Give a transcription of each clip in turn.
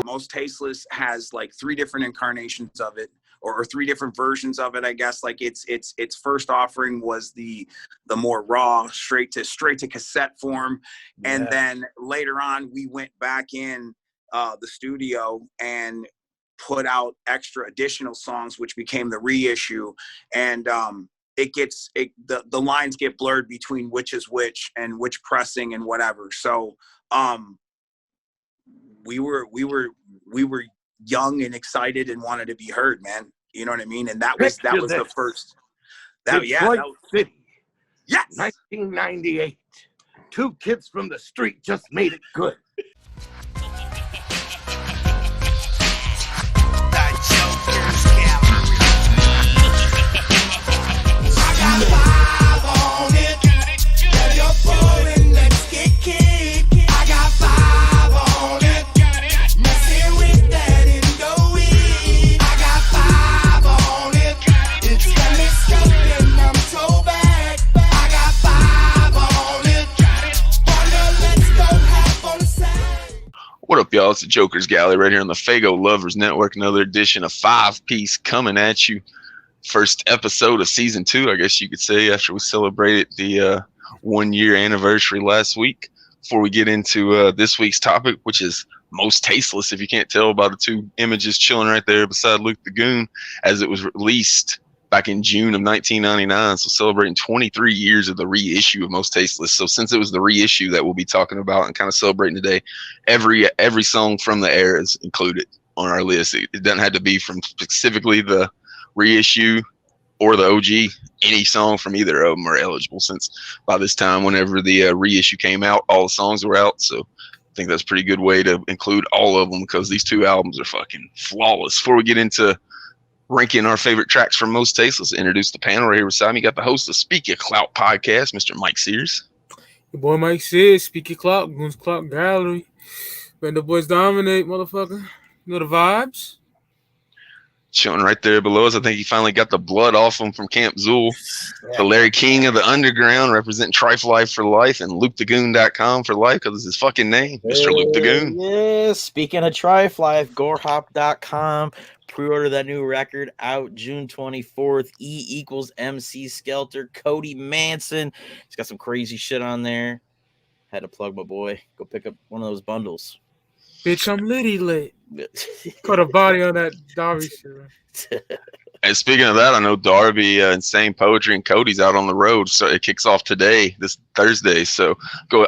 Mostasteless has like 3 different incarnations of it, or 3 different versions of it, I guess. Like its first offering was the more raw, straight to cassette form, and then later on we went back in the studio and put out extra additional songs, which became the reissue, and the lines get blurred between which is which and which pressing and whatever. So we were young and excited and wanted to be heard, man. You know what I mean? And that was the first. City. Yes. 1998. 2 kids from the street just made it good. Jokerz Gallery. I got 5 on it. Get your phone and let's get kicked. I got 5 on it. Messing with that Indo-weed. I got 5 on it. It's telescope and I'm so back. I got 5 on it. Partner, let's go half on the side. What up, y'all? It's the Jokerz Gallery right here on the Fago Lovers Network. Another edition of 5 Piece coming at you. First episode of season 2, I guess you could say, after we celebrated the 1-year anniversary last week. Before we get into this week's topic, which is Mostasteless, if you can't tell by the 2 images chilling right there beside Luke the Goon, as it was released back in June of 1999. So celebrating 23 years of the reissue of Mostasteless. So since it was the reissue that we'll be talking about and kind of celebrating today, every song from the era is included on our list. It doesn't have to be from specifically the reissue or the OG. Any song from either of them are eligible, since by this time, whenever the reissue came out, all the songs were out. So I think that's a pretty good way to include all of them, because these 2 albums are fucking flawless. Before we get into ranking our favorite tracks from Mostasteless, introduce the panel right here beside me. Got the host of Speak Your Clout podcast, Mr. Mike Sears. Your boy Mike Sears, Speak Your Clout, Goon's Clout Gallery. When the boys dominate, motherfucker. You know the vibes. Showing right there below us, I think he finally got the blood off him from Camp Zool. The Larry King of the Underground, representing Trife Life for life, and LukeTheGoon.com for life, because it's his fucking name, Mr. Luke the Goon. Yeah, speaking of Trife Life, GoreHop.com. Pre-order that new record out June 24th. E = MC Skelter, Cody Manson. He's got some crazy shit on there. Had to plug my boy. Go pick up one of those bundles. Bitch, I'm litty lit. Put a body on that Darby shit. And speaking of that, I know Darby, Insane Poetry, and Cody's out on the road. So it kicks off today, this Thursday. So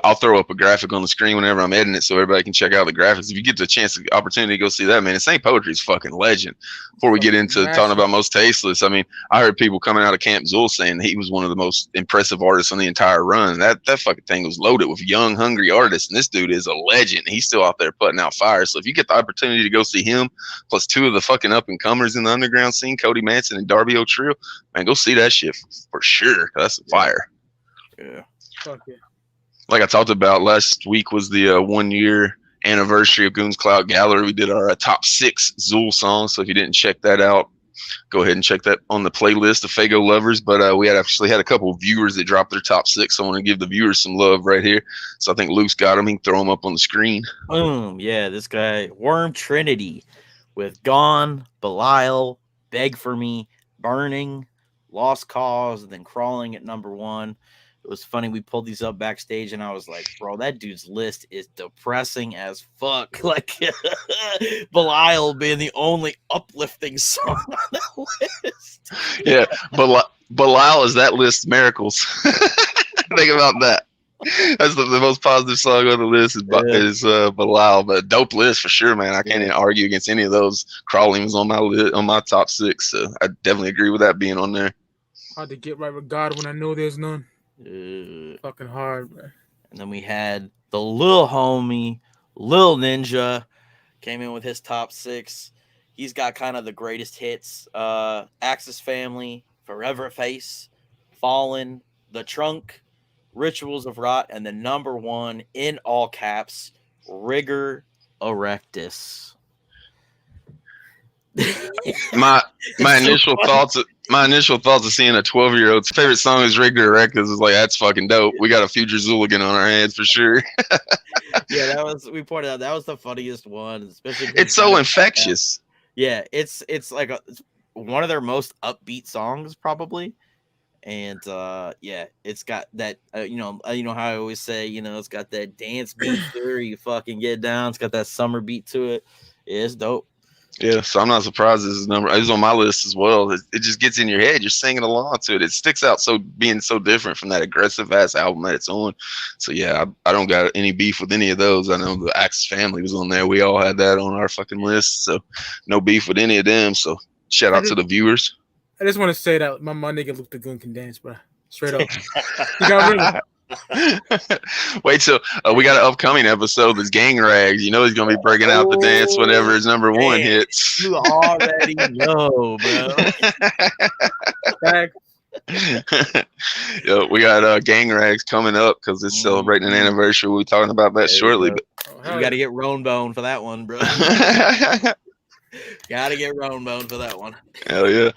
I'll throw up a graphic on the screen whenever I'm editing it, so everybody can check out the graphics. If you get the chance, the opportunity to go see that, man, Insane Poetry is fucking legend. Before we get into talking about Mostasteless, I mean, I heard people coming out of Camp Zool saying he was one of the most impressive artists on the entire run. That fucking thing was loaded with young, hungry artists, and this dude is a legend. He's still out there putting out fire. So if you get the opportunity to go see him, plus 2 of the fucking up-and-comers in the underground scene, Cody Manson and Darby O'Trill, man, go see that shit for sure. That's fire. Yeah. Fuck yeah. Like I talked about, last week was the 1-year anniversary of Goon's Clout Gallery. We did our top 6 Zool songs. So if you didn't check that out, go ahead and check that on the playlist of Fago Lovers. But we actually had a couple of viewers that dropped their top 6. So I want to give the viewers some love right here. So I think Luke's got them. He can throw them up on the screen. Boom. Yeah, this guy, Worm Trinity, with Gone, Belial, Beg for Me, Burning, Lost Cause, and then Crawling at number 1. It was funny. We pulled these up backstage, and I was like, "Bro, that dude's list is depressing as fuck." Like Belial being the only uplifting song on the list. Yeah, Belial is that list's miracles. Think about that. That's the most positive song on the list is Belial, but dope list for sure, man. I can't even argue against any of those. Crawling was on my top 6, so I definitely agree with that being on there. Hard to get right with God when I know there's none. Fucking hard, man. And then we had the Lil Homie, Lil Ninja, came in with his top 6. He's got kind of the greatest hits: Axis Family, Forever Face, Fallen, The Trunk, Rituals of Rot, and the number 1 in all caps, Rigor Erectus. my initial thoughts of seeing a 12-year-old's favorite song is Rigor Erectus is like, that's fucking dope. We got a future Zooligan on our hands for sure. Yeah, we pointed out that was the funniest one, especially it's so infectious. Yeah, it's like it's one of their most upbeat songs probably. And yeah, it's got that you know how I always say, it's got that dance beat where you fucking get down. It's got that summer beat to it. Yeah, it's dope. Yeah, so I'm not surprised this is it's on my list as well. It just gets in your head. You're singing along to it. It sticks out being so different from that aggressive ass album that it's on. So yeah, I don't got any beef with any of those. I know the Axis Family was on there. We all had that on our fucking list. So no beef with any of them. So shout out to the viewers. I just want to say that my nigga Luke the Goon can dance, bro. Straight up. He got rid Wait till we got an upcoming episode that's Gang Rags. You know he's gonna be breaking out the dance whenever his number 1 hits. You already know, bro. Yo, we got Gang Rags coming up because it's celebrating an anniversary. We'll be talking about that shortly. But you got to get Roan Bone for that one, bro. Gotta get Roan Bone for that one. Hell yeah.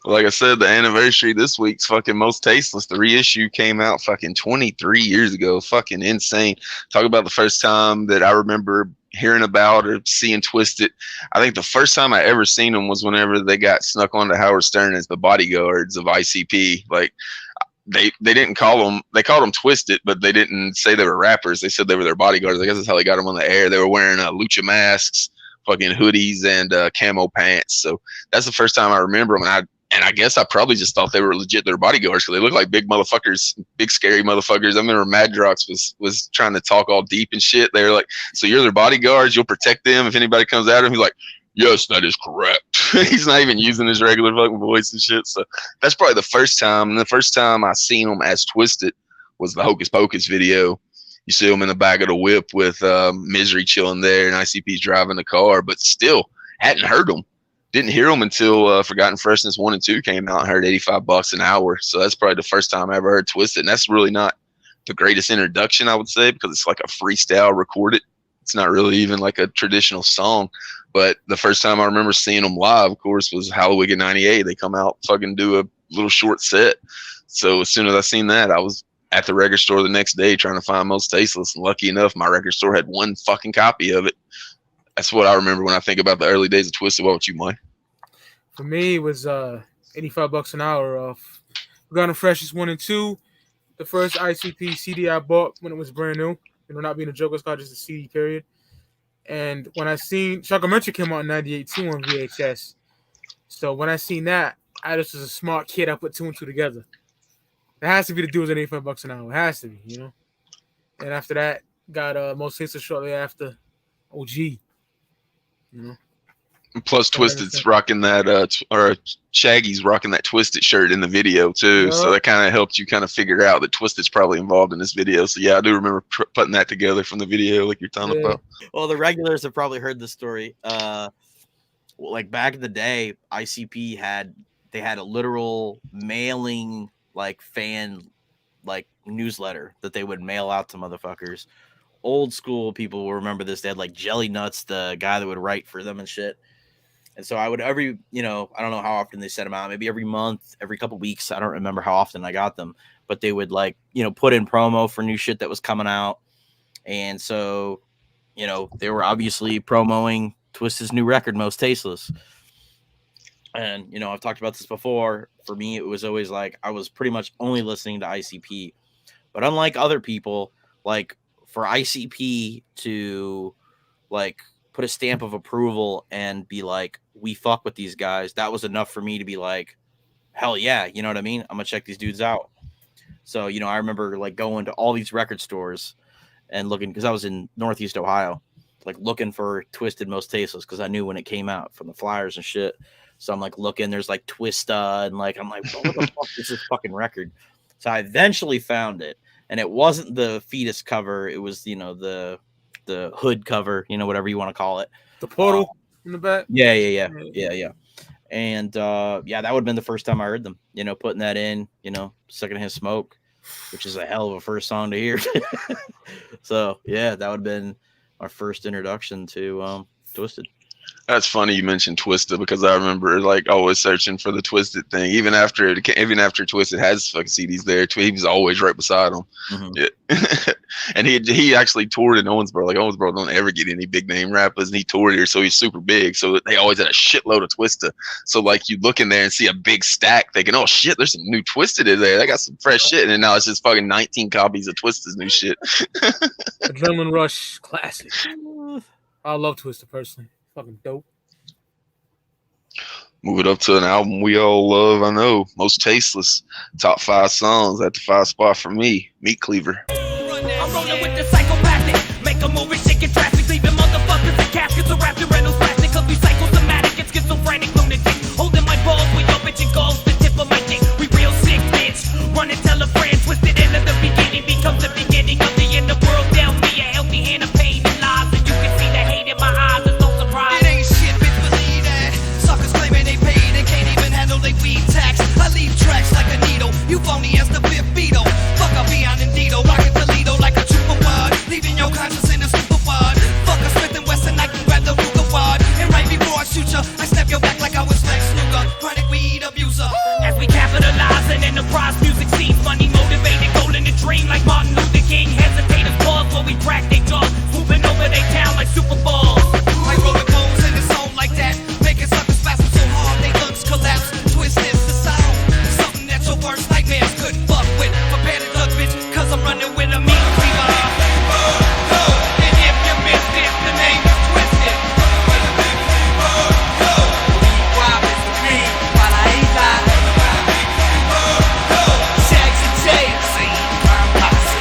Like I said, the anniversary this week's fucking Most Tasteless. The reissue came out fucking 23 years ago. Fucking insane. Talk about the first time that I remember hearing about or seeing Twiztid. I think the first time I ever seen them was whenever they got snuck onto Howard Stern as the bodyguards of ICP. Like, they didn't call them, they called them Twiztid, but they didn't say they were rappers. They said they were their bodyguards. I guess that's how they got them on the air. They were wearing lucha masks, fucking hoodies, and camo pants. So that's the first time I remember them. And I guess I probably just thought they were legit their bodyguards because they look like big motherfuckers, big scary motherfuckers. I remember Madrox was trying to talk all deep and shit. They were like, so you're their bodyguards, you'll protect them if anybody comes at him. He's like, yes, that is correct. He's not even using his regular fucking voice and shit. So that's probably the first time. And the first time I seen them as Twiztid was the Hocus Pocus video. You see them in the back of the whip with Myzery chilling there and ICP's driving the car, but still hadn't heard them. Didn't hear them until Forgotten Freshness 1 and 2 came out and heard $85 an hour. So that's probably the first time I ever heard Twiztid. And that's really not the greatest introduction, I would say, because it's like a freestyle recorded. It's not really even like a traditional song. But the first time I remember seeing them live, of course, was Halloween in '98. They come out, fucking do a little short set. So as soon as I seen that, I was at the record store the next day trying to find Most Tasteless. And lucky enough, my record store had one fucking copy of it. That's what I remember when I think about the early days of Twiztid. What about you, Mike? For me, it was $85 an hour off Forgotten Freshness 1 and 2. The first ICP CD I bought when it was brand new. Not being a Jokerz Gallery, just a CD period. And when I seen Psychopathic came out in '98 too on VHS. So when I seen that, I just was a smart kid. I put 2 and 2 together. It has to be the dudes at $85 an hour. It has to be, And after that, got Most Tasteless shortly after. OG. Plus, Twiztid's rocking that, or Shaggy's rocking that Twiztid shirt in the video too. Yep. So that kind of helped you kind of figure out that Twiztid's probably involved in this video. So yeah, I do remember putting that together from the video, like you're talking about. Well, the regulars have probably heard the story. Like back in the day, ICP had a literal mailing fan newsletter that they would mail out to motherfuckers. Old school people will remember this. They had Jelly Nuts, the guy that would write for them and shit. And so I would I don't know how often they sent them out, maybe every month, every couple weeks. I don't remember how often I got them, but they would put in promo for new shit that was coming out. And so, they were obviously promoting Twiztid's new record, Most Tasteless. And, I've talked about this before. For me, it was always I was pretty much only listening to ICP. But unlike other people, like for ICP to like put a stamp of approval and be like, we fuck with these guys, that was enough for me to be like, hell yeah, you know what I mean? I'm gonna check these dudes out. So, you know, I remember like going to all these record stores and looking, because I was in Northeast Ohio, like looking for Twiztid Mostasteless because I knew when it came out from the flyers and shit. So I'm like looking, there's like Twiztid, and like I'm like, what the fuck is this fucking record? So I eventually found it, and it wasn't the Fetus cover, it was, you know, the hood cover, you know, whatever you want to call it. The portal in the back. Yeah. And yeah, that would have been the first time I heard them, you know, putting that in, you know, Secondhand Smoke, which is a hell of a first song to hear. So yeah, that would have been our first introduction to Twiztid. That's funny you mentioned Twiztid, because I remember like always searching for the Twiztid thing. Even after Twiztid has fucking CDs there, he was always right beside them. Mm-hmm. Yeah. And he actually toured in Owensboro. Like Owensboro don't ever get any big name rappers, and he toured here, so he's super big. So they always had a shitload of Twiztid. So like you look in there and see a big stack, thinking, oh shit, there's some new Twiztid in there. They got some fresh shit, and then now it's just fucking 19 copies of Twiztid's new shit. Adrenaline Rush classic. I love Twiztid personally. Fucking dope. Move it up to an album we all love, I know. Mostasteless. Top 5 songs at the 5 spot for me. Meat Cleaver. I'm rolling with the psychopathic. Make a move and shake it traffic. Leaving motherfuckers in caskets or wrapped in rentals plastic. Cause we psychosomatic and schizophrenic lunatic. Holding my balls with your bitch and goals. The tip of my dick. We real sick, bitch. Run and tell a friend. Twiztid end of the beginning becomes the beginning of the end of the world. Down me a healthy hand of pain and lies. And you can see the hate in my eyes. It's no surprise. It ain't shit, bitch, believe that. Suckers claiming they paid and can't even handle they weed tax. I leave tracks like a needle. You phony as the fifth Beatle. Fuck a Beyond and Dito. Rockin' Toledo like a trooper word. Leaving your conscience in a super word. Fuck a Smith and Wesson, I can grab the Ruger word. And right before I shoot ya, I snap your back like I was Lex Luger. Chronic weed abuser. As we capitalize and enterprise music scenes. Money motivated, goal in the dream like Martin Luther King. Hesitators pause while we crack they jaws. Moving over they town like Super Balls. Like rolling bones in the zone like that. Making suckers spasm so hard they lungs collapse. Twiztid's the sound. Something that your worst nightmares could fuck with. Prepare to duck, bitch, cause I'm running with a meat cleaver. And if you missed it, the name is Twiztid. Guapas with me, para ella. Shags and James, Posse.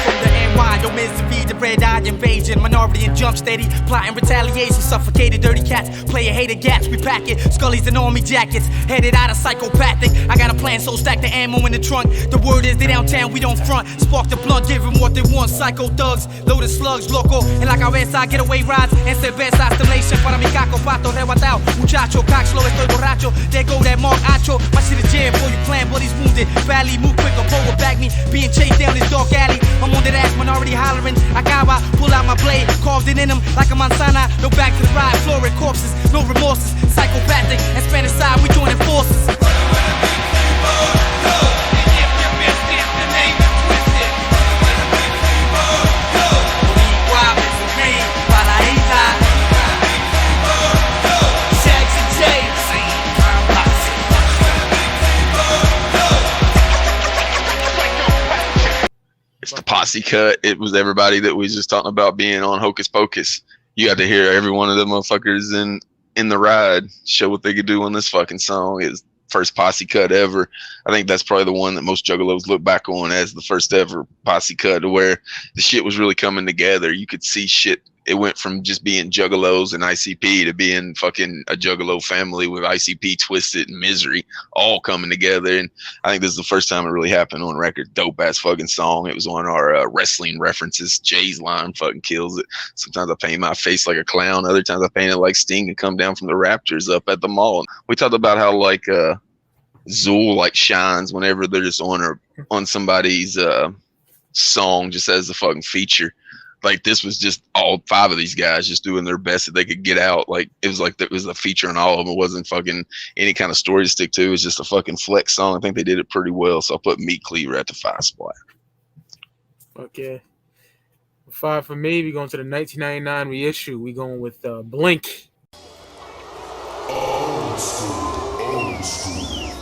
From the NY, no Myzery, the red-eyed invasion. Minority and jump steady, plotting retaliation. Suffocated dirty cats, player hated gats. We pack it, Scullies and army jackets. Headed out of Psychopathic. I got a plan, so stack the ammo in the trunk. The word is they downtown, we don't front. Spark the blunt, give them what they want. Psycho thugs, Lotus slugs, loco. En la cabeza, getaway rides. And cerveza, stimulation para mi caco, pato, rebatao. Muchacho, cock slow, estoy borracho. There go that Mark Acho. My shit is jammed for you plan, but he's wounded. Badly, move quick, or will back me. Being chased down this dark alley. I'm on that ass, minority hollering. Acaba, pull out my blade, carved it in him like a manzana. No back to the ride, florid corpses, no remorses. Psychopathic and Spanish side, we joining forces. It's the Posse cut. It was everybody that we was just talking about being on Hocus Pocus. You got to hear every one of them motherfuckers in the ride show what they could do on this fucking song. It's first Posse cut ever. I think that's probably the one that most Juggalos look back on as the first ever Posse cut, to where the shit was really coming together. You could see shit. It went from just being Juggalos and ICP to being fucking a Juggalo family with ICP, Twiztid, and Myzery all coming together. And I think this is the first time it really happened on record. Dope ass fucking song. It was on our wrestling references. Jay's line fucking kills it. Sometimes I paint my face like a clown. Other times I paint it like Sting and come down from the Raptors up at the mall. We talked about how like Zool like shines whenever they're just on somebody's song just as the fucking feature. Like this was just all 5 of these guys just doing their best that they could get out. Like it was like there was a feature on all of them. It wasn't fucking any kind of story to stick to. It was just a fucking flex song. I think they did it pretty well. So I'll put Meat Cleaver at the 5 spot. Fuck yeah. 5 for me. We going to the 1999 reissue. We going with Blink. Old school, old school.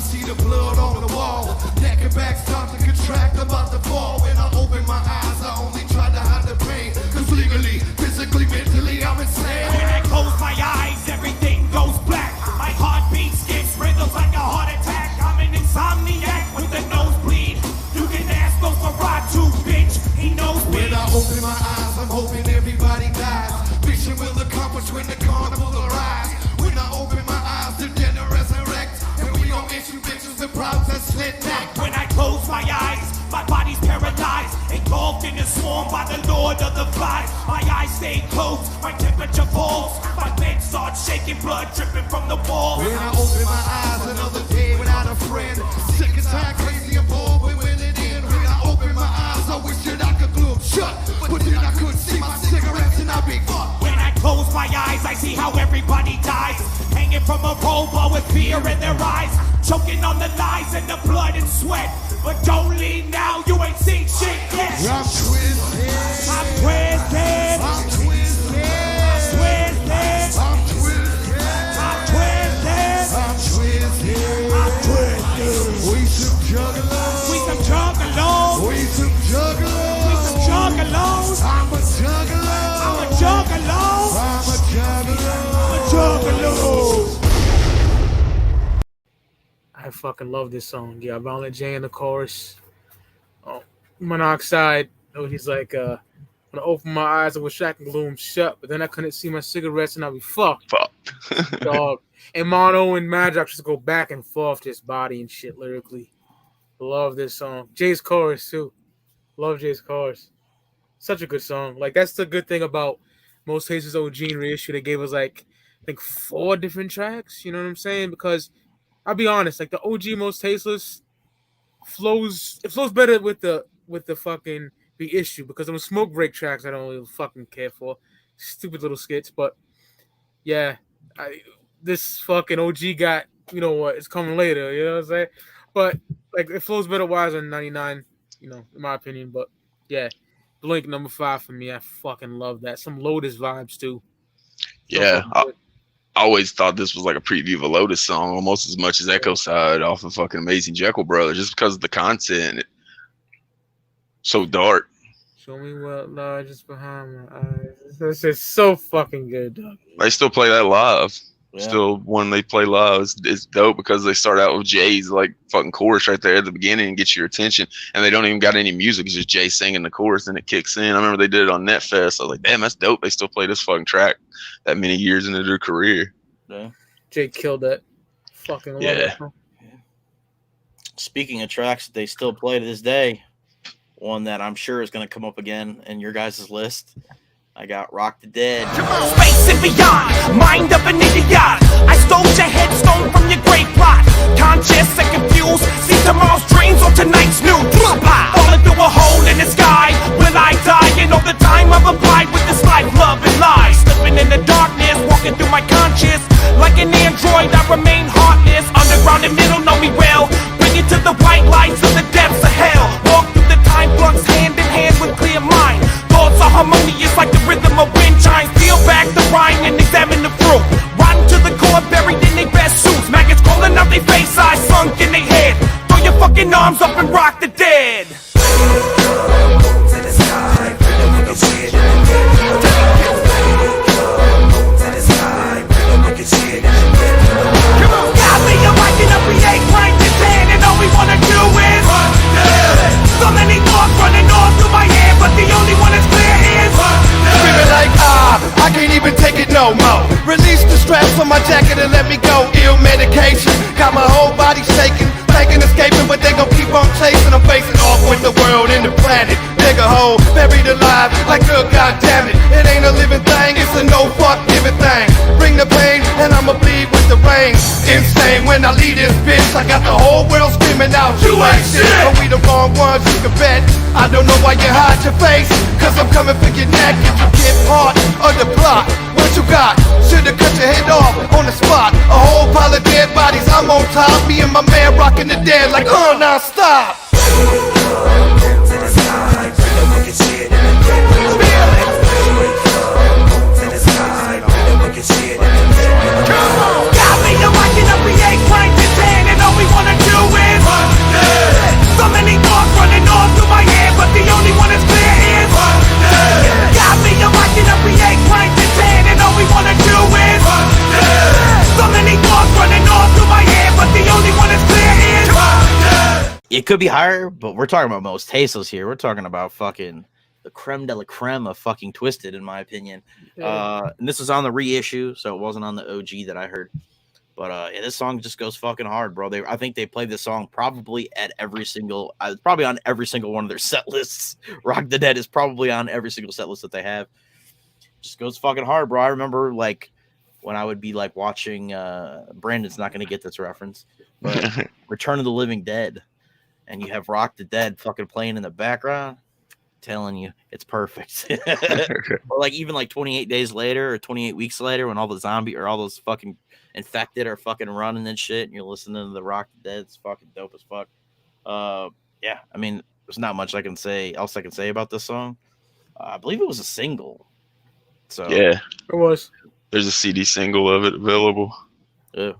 see the blood on the wall. Neck and back start to contract, about to fall. When I open my eyes, I only try to hide the pain. Cause legally, physically, mentally, I'm insane. When I close my eyes, everything goes black. My heartbeat skips rhythms like a heart attack. I'm an insomniac with a nosebleed. You can ask Nosferatu, bitch, he knows me. When I open my eyes, I'm hoping everybody dies. Vision will accomplish when the carnival arrives. When I open my eyes, the dead will resurrect. And we gon' issue bitches and problems that slit back. When I close my eyes, my body's paralyzed, engulfed in a swarm by the Lord of the Flies. My eyes stay closed, my temperature falls. My bed starts shaking, blood dripping from the walls. When I open my eyes, another day without a friend. Sick and tired, crazy and bored, but will it end? When I open my eyes, I wish that I could glue them shut. But then I couldn't see my cigarettes and I'd be fucked. When I close my eyes, I see how everybody dies. Hanging from a rope, all with fear in their eyes. Choking on the lies and the blood and sweat. But don't leave now, you ain't seen shit yet. I'm twisted. I'm twisted. I'm twisted. I'm twisted. I'm twisted. I'm twisted. I'm twisted. We some juggalos. We some juggalos. We some juggalos. We some juggalos. I'm a juggalo. I'm a juggalo. I'm a juggalo. I'm a juggalo. I fucking love this song. Yeah, Violent J in the chorus. Oh, Monoxide. Oh, he's like, when I open my eyes, I wish I could glue them shut, but then I couldn't see my cigarettes and I'd be fucked. Dog. And Mono and Magic just go back and forth, just body and shit lyrically. Love this song. Jay's chorus, too. Love Jay's chorus. Such a good song. Like, that's the good thing about Most Tasteless OG and reissue. They gave us, like, I think 4 different tracks. You know what I'm saying? Because I'll be honest, like the OG Most Tasteless flows better with the fucking reissue because them smoke break tracks I don't really fucking care for. Stupid little skits, but yeah, this fucking OG got, you know what, it's coming later, you know what I'm saying? But like it flows better wise than 99, you know, in my opinion. But yeah, Blink number 5 for me. I fucking love that. Some Lotus vibes too. Yeah. I always thought this was like a preview of a Lotus song almost as much as Echo Side off of fucking Amazing Jekyll Brothers, just because of the content. So dark. Show me what lies just behind my eyes. This is so fucking good, dog. They still play that live. Yeah. Still, when they play live, it's dope because they start out with Jay's like fucking chorus right there at the beginning and get your attention, and they don't even got any music. It's just Jay singing the chorus and it kicks in. I remember they did it on Netfest. I was like, damn, that's dope. They still play this fucking track that many years into their career. Yeah. Jay killed that. Fucking love Yeah. it. Speaking of tracks that they still play to this day, one that I'm sure is going to come up again in your guys' list, I got Rock the Dead. Space and beyond, mind of an idiot. I stole your headstone from your grave plot. Conscious and confused, see tomorrow's dreams or tonight's news. Falling through a hole in the sky, will I die? And all the time I've applied with this life, love and lies. Slipping in the darkness, walking through my conscious. Like an android, I remain heartless. Underground and middle know me well. Bring it to the white lights of the depths of hell. Walk through the time blunts hand in hand with clear mind. Thoughts are harmonious like the rhythm of wind chimes. Peel back the rind and examine the fruit. Rotten to the core, buried in their best suits. Maggots crawling out their face, eyes sunk in their head. Throw your fucking arms up and rock the dead. To the sky, look at shit. To the sky, look at shit. Come on, God, lay your mic and up, we ain't crank this hand. And all we wanna do is rock the dead. So many thoughts running off through my head, but the only one that's clear is rock the dead. Screaming like, I can't even take it no more. Release the straps on my jacket and let me go. Ill medication, got my whole body shaking. Thinking escaping, but they gon' keep on chasing. I'm facing off with the world and the planet. Dig a hole, buried alive, like good goddamn it. It ain't a living thing, it's a no fuck giving thing. Bring the pain, and I'ma bleed with the rain. Insane when I leave this bitch, I got the whole world screaming out, you ain't shit. But we the wrong ones, you can bet. I don't know why you hide your face, cause I'm coming for your neck. If you get part of the plot, what you got? Should've cut your head off on the spot. A whole pile of dead bodies, I'm on top. Me and my man rocking the dead like non-stop. To the sky, look at shit. To the sky, look at shit. Come on, God, lay your mic and up, we ain't crank this hand. And all we wanna do it could be higher, but we're talking about Mostasteless here. We're talking about fucking the creme de la creme of fucking Twiztid, in my opinion. And this was on the reissue, so it wasn't on the OG that I heard. But yeah, this song just goes fucking hard, bro. I think they played this song probably at every single, probably on every single one of their set lists. Rock the Dead is probably on every single set list that they have. Just goes fucking hard, bro. I remember like when I would be like watching, Brandon's not going to get this reference, but Return of the Living Dead, and you have Rock the Dead fucking playing in the background. Telling you, it's perfect. Or like even like 28 days later or 28 weeks later, when all the zombie or all those fucking infected are fucking running and shit, and you're listening to the Rock the Dead. It's fucking dope as fuck. Yeah, I mean, there's not much I can say about this song. I believe it was a single. So yeah, it was. There's a CD single of it available. Yeah,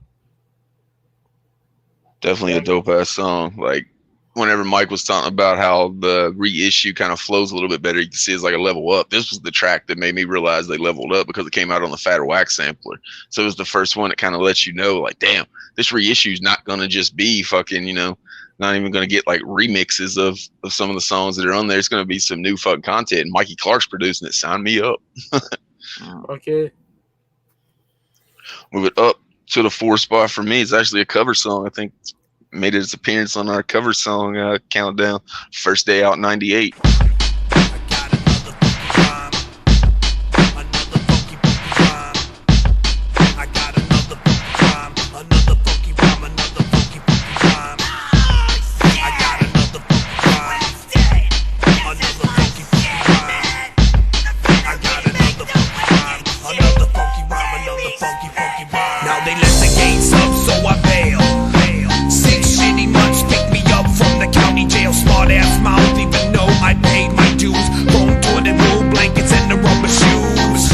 definitely a dope ass song. Like whenever Mike was talking about how the reissue kind of flows a little bit better, you can see it's like a level up. This was the track that made me realize they leveled up because it came out on the Fatter Wax sampler. So it was the first one that kind of lets you know, like, damn, this reissue is not going to just be fucking, you know, not even going to get like remixes of some of the songs that are on there. It's going to be some new fucking content. And Mikey Clark's producing it. Sign me up. Okay. Move it up to the 4th spot for me. It's actually a cover song. I think made its appearance on our cover song countdown. First Day Out 98. Now they let the gates up, so I bail. 6 shitty months pick me up from the county jail. Smart ass mouth, even though I paid my dues. Phone, toilet roll, blankets, and the rubber shoes.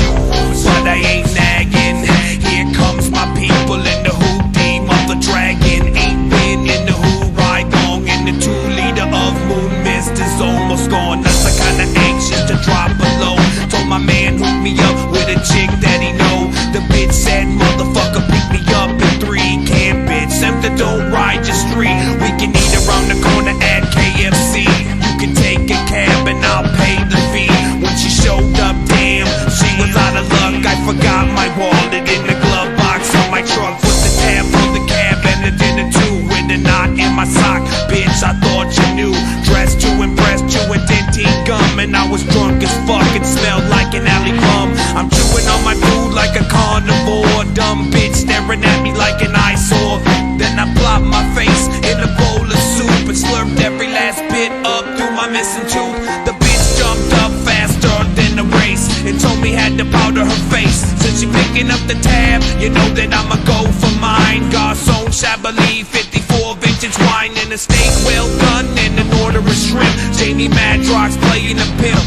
But I ain't nagging. Here comes my people in the hoodie, mother dragon. Ain't been in the hood right long, and the 2-liter of moon mist is almost gone. That's the kinda anxious to drop below. Told my man hook me up with a chick that he know. The bitch said, motherfucker, pick me up in 3. Can't bitch, Semper don't ride just 3. We can eat around the corner at KFC. You can take a cab and I'll pay the fee. When she showed up, damn, she was out of luck. I forgot my wallet in the glove box on my truck. Put the tab on the cab and the dinner too. With a knot in my sock, bitch, I thought you knew. Dressed to impress you and dentine gum. And I was drunk as fuck and smelled like an alley bum. I'm chewing on my food like a carnivore. Dumb bitch staring at me like an eyesore. Then I plopped my face in a bowl of soup and slurped every last bit up through my missing tooth. The bitch jumped up faster than the race and told me had to powder her face. Since she picking up the tab, you know that I'ma go for mine. Garçon Chablis, 54 vintage wine and a steak well done and an order of shrimp. Jamie Madrox playing a pimp.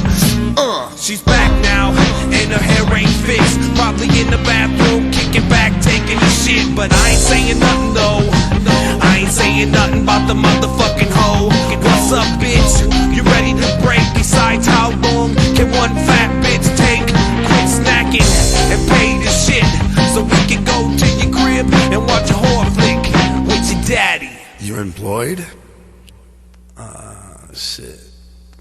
She's back now and her hair ain't fixed. Probably in the bathroom kicking back, taking a shit. But I ain't saying nothing though. I ain't saying nothing about the motherfucking hoe. What's up, bitch? You ready to break? Besides, how long can one fat bitch take? Quit snacking and pay the shit so we can go to your crib and watch a horror flick with your daddy. You're employed? Shit.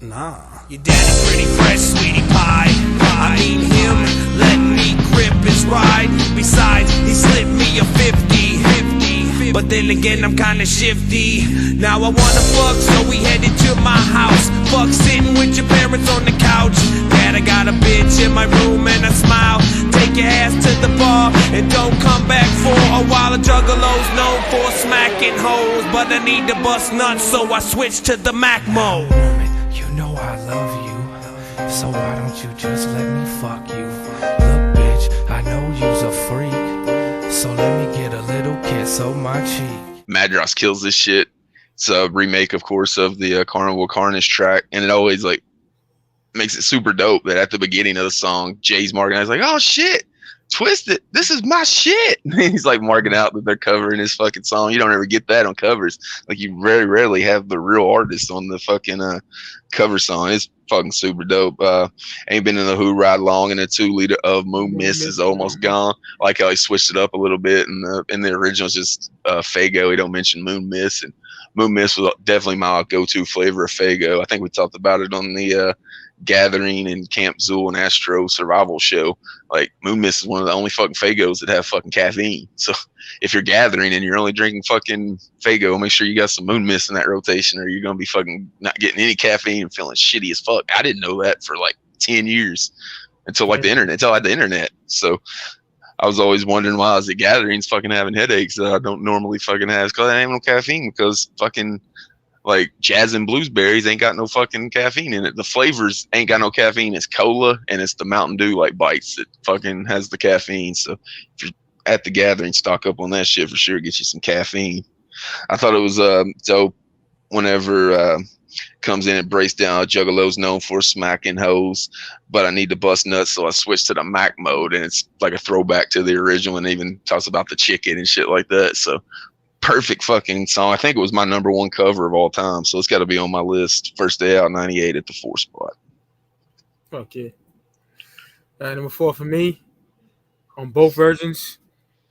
Nah. Your daddy pretty fresh, sweetie pie. I mean him, let me grip his ride. Besides, he slipped me a 50. But then again, I'm kinda shifty. Now I wanna fuck, so we headed to my house. Fuck sitting with your parents on the couch. Dad, I got a bitch in my room and I smile. Take your ass to the bar and don't come back for a while. A Juggalo's known for smacking hoes, but I need to bust nuts, so I switch to the Mac mode. You know I love you, so why don't you just let me fuck you? Look, bitch, I know you's a freak, so let me get a little kiss on my cheek. Madrox kills this shit. It's a remake, of course, of the Carnival Carnage track, and it always like makes it super dope that at the beginning of the song, Jay's marking out, he's like, "Oh shit, Twiztid, this is my shit." And he's like marking out that they're covering his fucking song. You don't ever get that on covers. Like you very rarely have the real artist on the fucking cover song. It's fucking super dope. Ain't been in the Who ride long, and the 2-liter of Moon Mist is almost gone. I like how he switched it up a little bit, and in the original it's just Fago. He don't mention Moon Mist, and Moon Mist was definitely my go-to flavor of Faygo. I think we talked about it on the Gathering and Camp Zool and Astro Survival show. Like, Moon Mist is one of the only fucking Faygos that have fucking caffeine. So if you're gathering and you're only drinking fucking Faygo, make sure you got some Moon Mist in that rotation, or you're gonna be fucking not getting any caffeine and feeling shitty as fuck. I didn't know that for like 10 years until like the internet, until I had the internet. So I was always wondering why I was at gatherings fucking having headaches that I don't normally fucking have, because I ain't no caffeine, because fucking like Jazz and Bluesberries ain't got no fucking caffeine in it. The flavors ain't got no caffeine. It's cola and it's the Mountain Dew like bites that fucking has the caffeine. So if you're at the gathering, stock up on that shit for sure. Get you some caffeine. I thought it was dope whenever comes in and breaks down Juggalo's known for smacking hoes, but I need to bust nuts, so I switched to the Mac mode, and it's like a throwback to the original, and even talks about the chicken and shit like that. So perfect fucking song. I think it was my #1 cover of all time, so it's got to be on my list. First Day Out, 98 at the 4 spot. Fuck yeah. Number 4 for me, on both versions,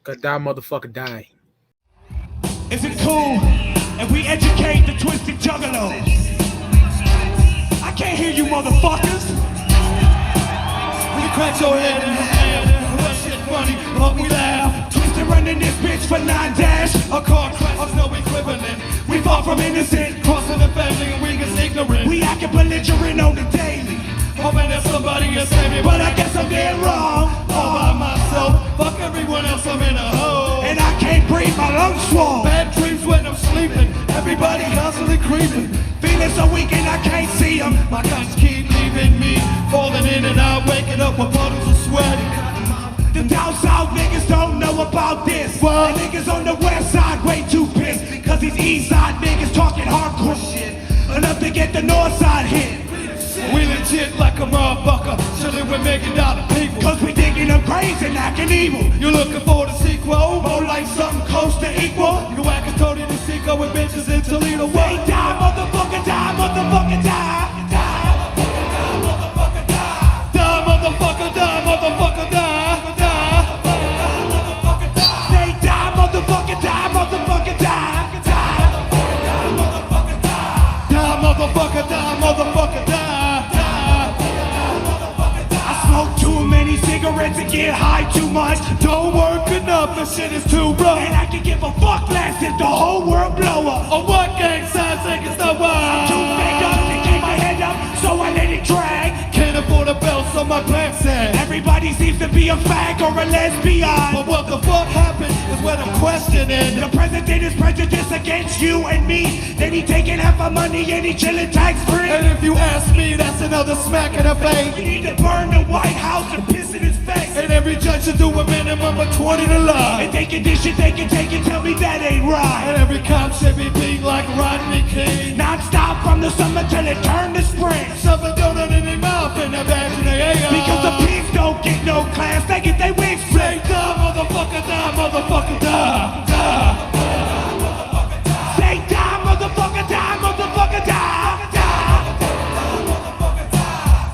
got Die Motherfucker Die. Is it cool if we educate the Twiztid Juggalos? I can't hear you motherfuckers. We crack your head in the hand. That shit funny, but we laugh. Twiztid running this bitch for 9 dash. A car crash is no equivalent. We far from innocent, crossing the family and we is ignorant. We acting belligerent on the daily, hoping that somebody will save me, but I guess I'm dead wrong. All by myself, fuck everyone else, I'm in a hole. And I can't breathe, my lungs swole. Bad dreams when I'm sleeping, everybody constantly creeping. Feeling so weak and I can't see them. My guys keep leaving me, falling in and out, waking up with puddles of sweat. The down south niggas don't know about this. What? The niggas on the west side way too pissed, cause these east side niggas talking hardcore shit, enough to get the north side hit. We legit like a motherfucker, chillin' with $1 million people, cause we digging them graves and acting evil. You looking for the sequel? More like something close to equal. You acting Tony the Seco with bitches in Toledo. Say die, motherfucker, die, motherfucker, die. Die, motherfucker, die. Die, motherfucker, die, motherfucker, die. Die, say die, motherfucker, die, motherfucker, die. Die, motherfucker, die, motherfucker, die. Cigarettes and get high too much. Don't work enough, the shit is too rough. And I can give a fuck less if the whole world blow up. On what gang signs against the world? I'm too fed up to keep my head up, so I let it drag. Can't afford a belt, so my pants said everybody seems to be a fag or a lesbian. But what the fuck happened is what I'm questioning. The president is prejudiced against you and me. Then he taking half our money and he chilling tax free. And if you ask me, that's another smack in the face. We need to burn the White House and piss in his face. And every judge should do a minimum of 20 to life. And they can dish it, they can take it, tell me that ain't right. And every cop should be beat like Rodney King. Non-stop from the summer till it turn to spring. Shove a donut in their mouth and a badge in their AR. Because the pigs don't get no class, they get their wings straight. Die, motherfucker, die, motherfucker, die. Die. Say die, motherfucker, die, motherfucker, die.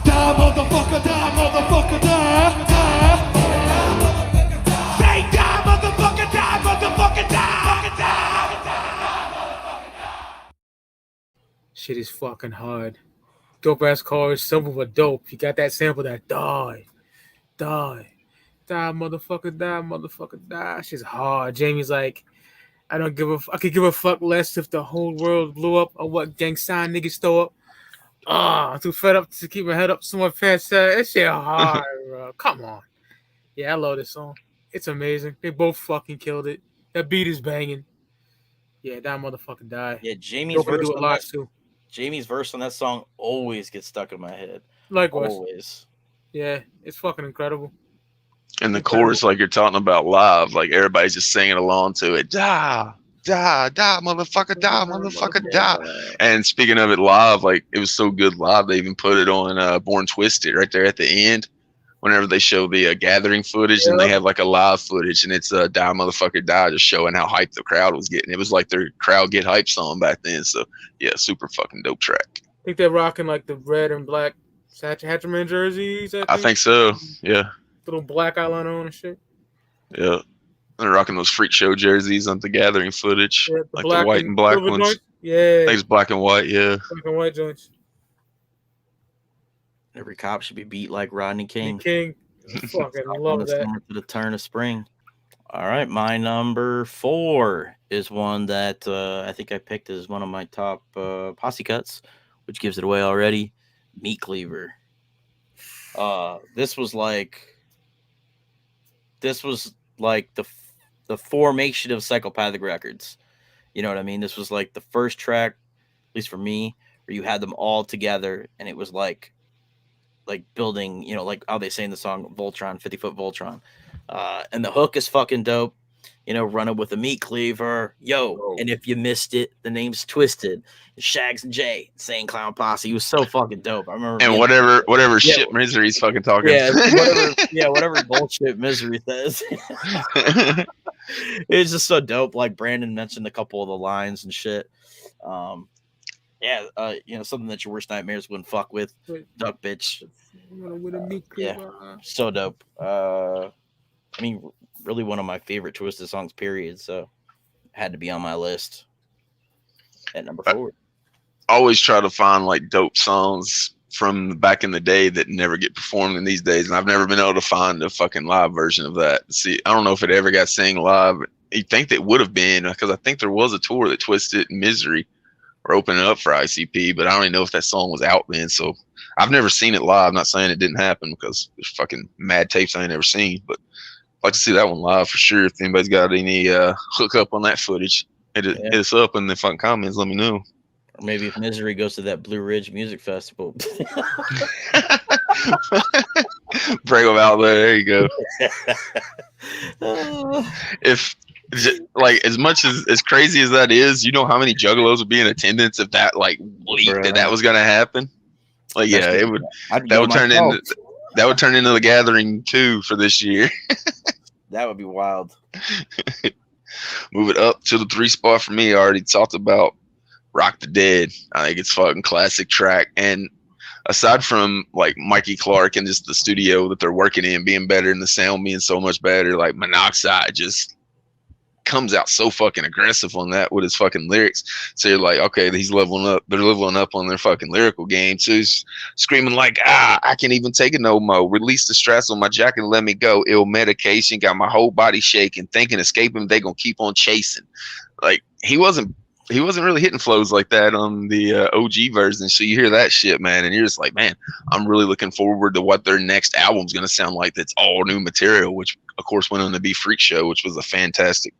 Die, motherfucker, die, motherfucker, die. Say die, motherfucker, die, motherfucker, die. Shit is fucking hard. Dope ass cars, simple but dope. You got that sample that die, motherfucker, die, motherfucker, die. Shit's hard. Jamie's like, I could give a fuck less if the whole world blew up or what gang sign niggas throw up. I'm too fed up to keep my head up. So my pants said, that shit hard, bro. Come on. Yeah, I love this song. It's amazing. They both fucking killed it. That beat is banging. Yeah, that motherfucker die. Yeah, Jamie's verse on that song always gets stuck in my head. Likewise. Always. Yeah, it's fucking incredible. And the chorus, like you're talking about live, like everybody's just singing along to it. Die, die, die, motherfucker, die, motherfucker, die. And speaking of it live, like it was so good live, they even put it on Born Twiztid right there at the end. Whenever they show the gathering footage, and they have like a live footage, and it's die, motherfucker, die, just showing how hyped the crowd was getting. It was like their crowd get hyped song back then. So yeah, super fucking dope track. I think they're rocking like the red and black Hatcherman jerseys. I think so. Yeah. Little black eyeliner on and shit. Yeah. They're rocking those freak show jerseys on the gathering footage, Yeah, like the white and black ones. Yeah. I think it's black and white. Yeah. Black and white joints. Every cop should be beat like Rodney King. King. Fucking love that. To the turn of spring. All right, my number 4 is one that I think I picked as one of my top posse cuts, which gives it away already. Meat Cleaver. This was like the formation of Psychopathic Records. You know what I mean? This was like the first track, at least for me, where you had them all together, and it was like building, you know, like how they say in the song Voltron, 50-foot Voltron. And the hook is fucking dope. You know, running with a meat cleaver. Yo, and if you missed it, the name's Twiztid. Shags and Jay, Insane Clown Posse. He was so fucking dope. I remember. And whatever shit Myzery's fucking talking. Yeah, whatever bullshit Myzery says. It's just so dope. Like Brandon mentioned a couple of the lines and shit. You know, something that your worst nightmares wouldn't fuck with. Duck bitch. So dope. I mean, really one of my favorite Twiztid songs, period. So had to be on my list at number 4. I always try to find like dope songs from back in the day that never get performed in these days, and I've never been able to find a fucking live version of that. See, I don't know if it ever got sang live. You'd think that would have been, because I think there was a tour that Twiztid and Myzery were opening up for ICP, but I don't even know if that song was out then. So I've never seen it live. I'm not saying it didn't happen, because there's fucking mad tapes I ain't never seen, but I'd like to see that one live for sure. If anybody's got any hook up on that footage, hit us up in the fucking comments. Let me know. Or maybe if Myzery goes to that Blue Ridge Music Festival. Bring them out there. There you go. If like as much as crazy as that is, you know how many Juggalos would be in attendance if that like leaked that was gonna happen? Like it would. That would turn into the Gathering 2 for this year. That would be wild. Move it up to the 3 spot for me. I already talked about Rock the Dead. I think it's fucking classic track. And aside from like Mikey Clark and just the studio that they're working in being better and the sound being so much better, like Monoxide just comes out so fucking aggressive on that with his fucking lyrics. So you're like, okay, he's leveling up. They're leveling up on their fucking lyrical game. So he's screaming like, I can't even take it no more. Release the stress on my jacket and let me go. Ill medication got my whole body shaking. Thinking escaping, they gonna keep on chasing. Like he wasn't really hitting flows like that on the OG version. So you hear that shit, man, and you're just like, man, I'm really looking forward to what their next album's gonna sound like. That's all new material, which of course went on to be Freak Show, which was a fantastic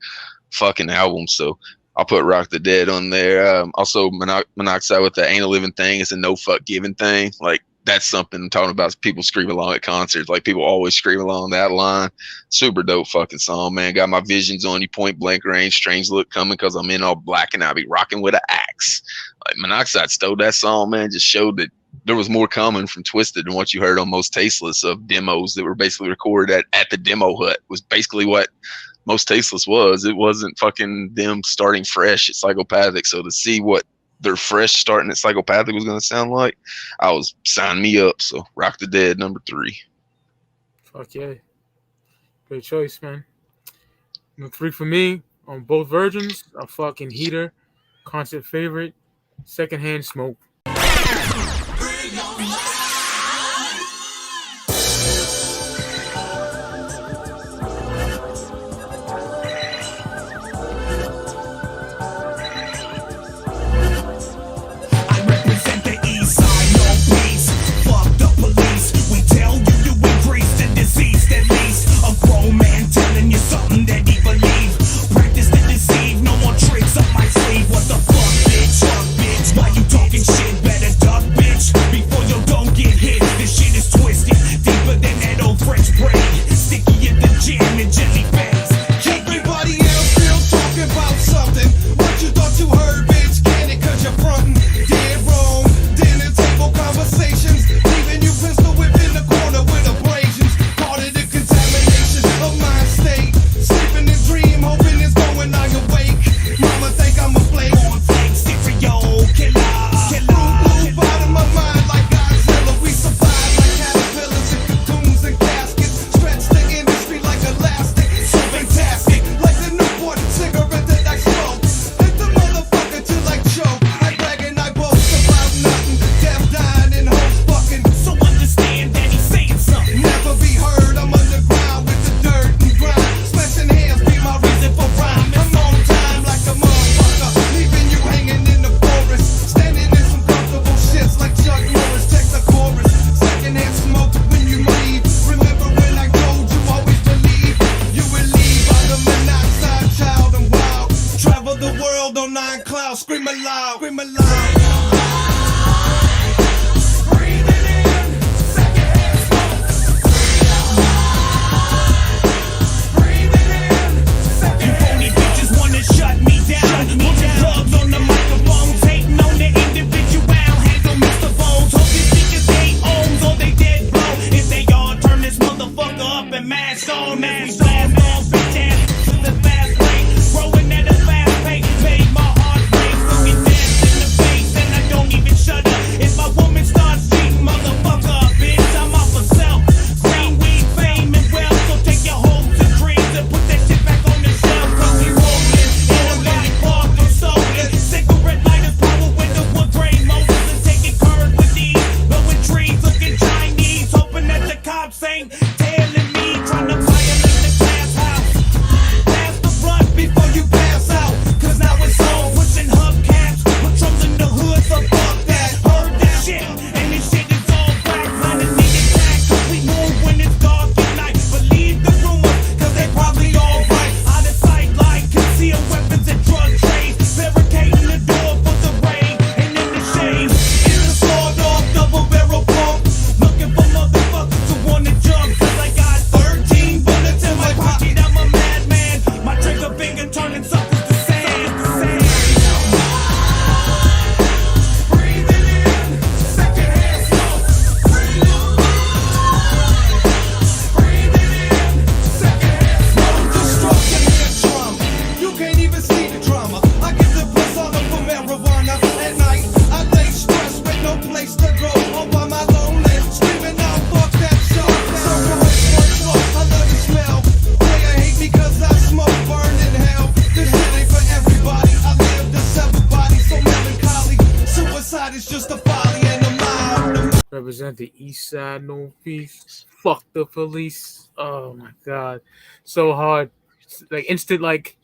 fucking album. So I'll put Rock the Dead on there. Also Monoxide with the Ain't a Living Thing. It's a no fuck giving thing. Like that's something I'm talking about. People scream along at concerts. Like people always scream along that line. Super dope fucking song, man. Got my visions on you, point blank range, strange look coming because I'm in all black and I'll be rocking with an axe. Like Monoxide stole that song, man. Just showed that there was more coming from Twiztid than what you heard on Mostasteless of demos that were basically recorded at the demo hut. Was basically what Mostasteless was. It wasn't fucking them starting fresh at Psychopathic. So to see what their fresh starting at Psychopathic was going to sound like, I was sign me up. So Rock the Dead, number 3. Fuck yeah. Great choice, man. Number 3 for me on both versions, a fucking heater, concert favorite, Secondhand Smoke. Why you talking shit? aloud, scream aloud. You phony bitches wanna shut me down. Putting plugs on the microphones, hating on the individual. Hands on Mr. Phones. Hope these niggas they owns or they dead blow. If they all turn this motherfucker up and mash on, mash blast on, bitch ass to the fast lane. Growing at a fast pace, made my heart race. Look at dance in the face and I don't even shut up. If my woman starts cheating, motherfucker, bitch, I'm off for self. Green weed, fame and wealth, so take your hopes and dreams and put that shit back on the shelf. Cause we rolling in a million park and stolen. Cigarette lighters, power with the wood grain motors and taking curves with these. Blowing trees, looking Chinese, hoping that the cops ain't tailing me, trying to violate the glass house. Pass the blunt before you pass out, cause now it's on. Pushing hubcaps, patrolling the hood, so fuck that. Heard this shit, and this shit is all crack. Blinded niggas back, cause we move when it's dark at night. Believe the rumors, cause they probably all right. Out of sight, like concealed weapons and drug trade. Barricading the door for the rain, and in the shade is a sawed-off double-barrel pump. Looking for motherfuckers who wanna jump, cause I got 13 bullets in my pocket. I'm a madman, my trigger finger turning suckers to sand. Breathing in secondhand smoke. Breathing in secondhand smoke. Destruction in drum. You can't even see the drama. I get the persona for marijuana at night. I lay stress with no place to go. All by my lonely, screaming out, fuck that show. Circle I love the smell. Nigga hate me cause I smoke, burn in hell. This shit ain't for everybody. I live to sever bodies, so melancholy. Suicide is just a folly and I'm loud. Represent the east side, no peace. Fuck the police. Oh my god. So hard. It's like instant like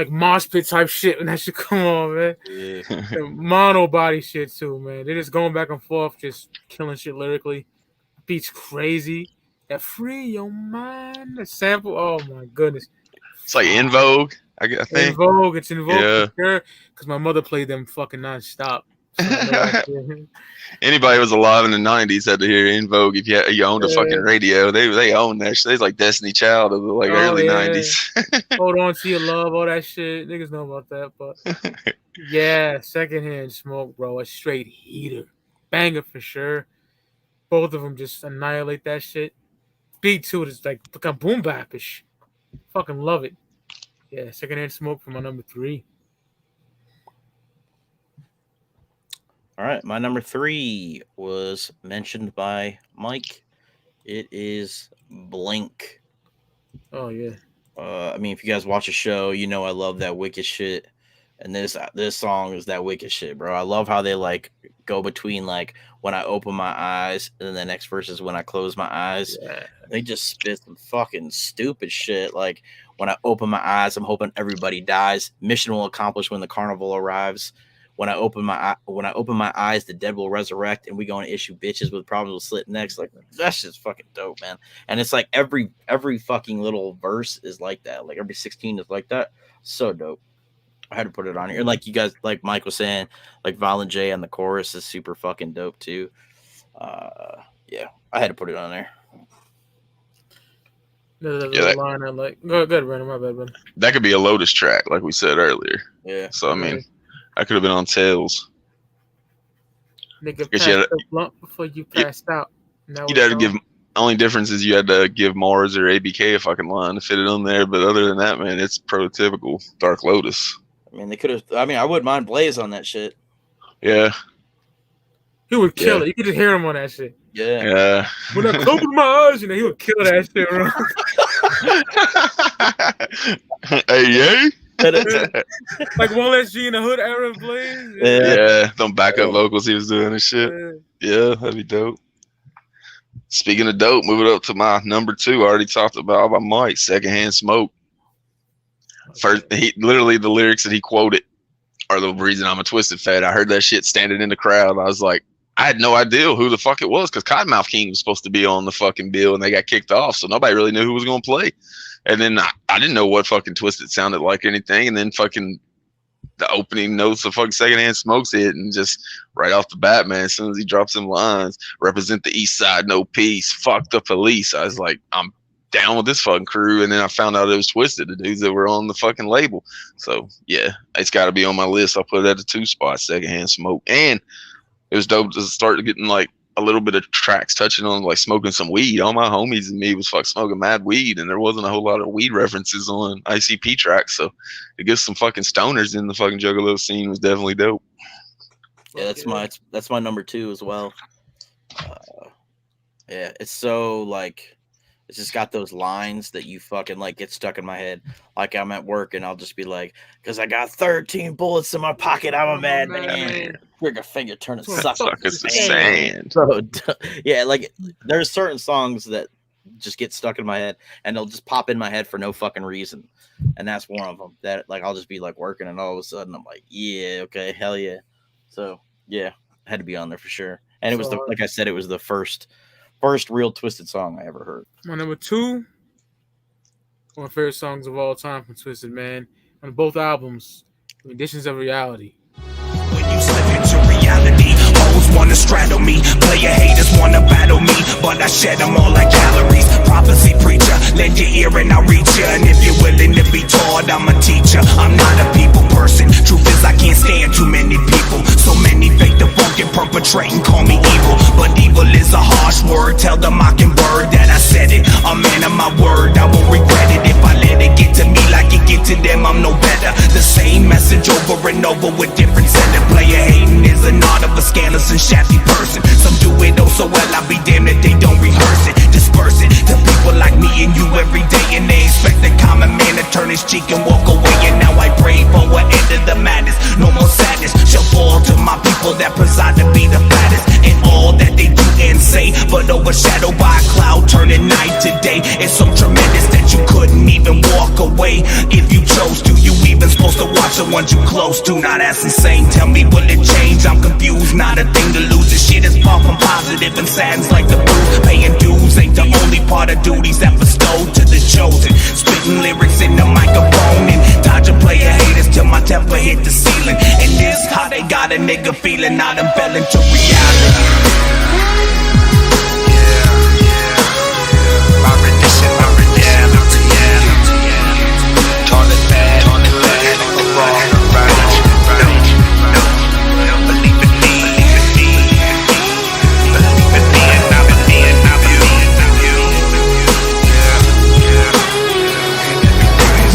mosh pit type shit when that shit come on, man. Yeah. The mono body shit too, man. They're just going back and forth, just killing shit lyrically. Beats crazy. That free your mind. The sample. Oh my goodness. It's like In Vogue, I In think. Vogue. It's in Vogue Yeah. for sure. Because my mother played them fucking nonstop. So I know that shit. Anybody who was alive in the 90s had to hear In Vogue. If you owned a Yeah. fucking radio, they owned that shit. They was like Destiny Child of the Oh, early yeah. 90s. Hold on to your love, all that shit. Niggas know about that, but yeah, secondhand smoke, bro. A straight heater. Banger for sure. Both of them just annihilate that shit. Beat to it is like fucking boom bap-ish. Fucking love it. Yeah, secondhand smoke for my number 3. All right, my number 3 was mentioned by Mike. It is Blink. Oh yeah. I mean, if you guys watch a show, you know I love that wicked shit, and this song is that wicked shit, bro. I love how they like go between like when I open my eyes and then the next verse is when I close my eyes. Yeah. They just spit some fucking stupid shit. Like when I open my eyes, I'm hoping everybody dies. Mission will accomplish when the carnival arrives. When I open my eyes, the dead will resurrect, and we going to issue bitches with problems with slit necks. Like that's just fucking dope, man. And it's like every fucking little verse is like that. Like every 16 is like that. So dope. I had to put it on here. And like you guys, like Mike was saying, like Violent J and the chorus is super fucking dope too. Yeah, I had to put it on there. There's a line I like. Go ahead, Brandon. My bad, Brandon. That could be a Lotus track, like we said earlier. Yeah. So I mean, I could have been on Tails. Nigga, Guess pass you had the blunt before you passed out. Now You'd have to give. Only difference is you had to give Mars or ABK a fucking line to fit it on there. But other than that, man, it's prototypical Dark Lotus. I mean, they could have. I mean, I wouldn't mind Blaze on that shit. Yeah. He would kill it. You could just hear him on that shit. Yeah. Yeah. When I close my eyes, he would kill that shit, bro. Hey, yay. Like Won't Let G in the Hood era of Blaze. Yeah. Them backup vocals he was doing and shit. Yeah, that'd be dope. Speaking of dope, moving up to my number 2. I already talked about by Mike, Secondhand Smoke. First, literally the lyrics that he quoted are the reason I'm a Twiztid fan. I heard that shit standing in the crowd. I was like, I had no idea who the fuck it was because Cottonmouth King was supposed to be on the fucking bill and they got kicked off, so nobody really knew who was going to play. And then I didn't know what fucking Twiztid sounded like or anything. And then fucking the opening notes of fucking Secondhand Smoke's hit, and just right off the bat, man, as soon as he drops them lines, represent the East Side, no peace, fuck the police. I was like, I'm down with this fucking crew. And then I found out it was Twiztid, the dudes that were on the fucking label. So yeah, it's got to be on my list. I'll put it at the 2 spot, Secondhand Smoke. And it was dope to start getting like a little bit of tracks touching on like smoking some weed. All my homies and me was fucking smoking mad weed, and there wasn't a whole lot of weed references on ICP tracks. So to get some fucking stoners in the fucking Juggalo scene was definitely dope. Yeah, that's my number 2 as well. Yeah, it's so like, it's just got those lines that you fucking like get stuck in my head. Like I'm at work and I'll just be like, because I got 13 bullets in my pocket, I'm a madman. Trigger finger turning suckers to sand. So yeah, like there's certain songs that just get stuck in my head and they'll just pop in my head for no fucking reason. And that's one of them that like I'll just be like working and all of a sudden I'm like, yeah, okay, hell yeah. So yeah, had to be on there for sure. And it was like I said, it was the first real Twiztid song I ever heard. My number 2, one of my favorite songs of all time from Twiztid, man. On both albums, Renditions of Reality. When you slip into reality, hoes wanna straddle me, player haters wanna battle me, but I shed them all like calories. Prophecy preacher, lend your ear and I'll reach ya. And if you're willing to be taught, I'm a teacher. I'm not a people person. Truth is I can't stand too many people. So many fake the fucking perpetrating, call me evil. But evil is a harsh word. Tell the mockingbird that I said it. A man of my word, I won't regret it. If I let it get to me like it get to them, I'm no better. The same message over and over with different sender. Player hating is an art of a scandalous and shafty person. Some do it oh so well, I'll be damned if they don't rehearse it. Disperse it to people like me and you every day, and they expect the common man to turn his cheek and walk away. And now I pray for an end of the madness. No more sadness shall fall to my people that preside to be the fattest in all that they do and say, but overshadowed by a cloud turning night to day. It's so tremendous that you couldn't even walk away if you chose to. You even supposed to watch the ones you close to. Now that's insane. Tell me, will it change? I'm confused. Not a thing to lose. This shit is far from positive and saddens like the blues. Paying dues ain't the only part of duties that bestowed to the chosen. Spitting lyrics in the microphone and dodging player haters till my temper hit the ceiling. And this how they got a nigga feeling. Not unveiling to reality. My rendition, toilet bad, wrong, right. Believe in me, and I believe you.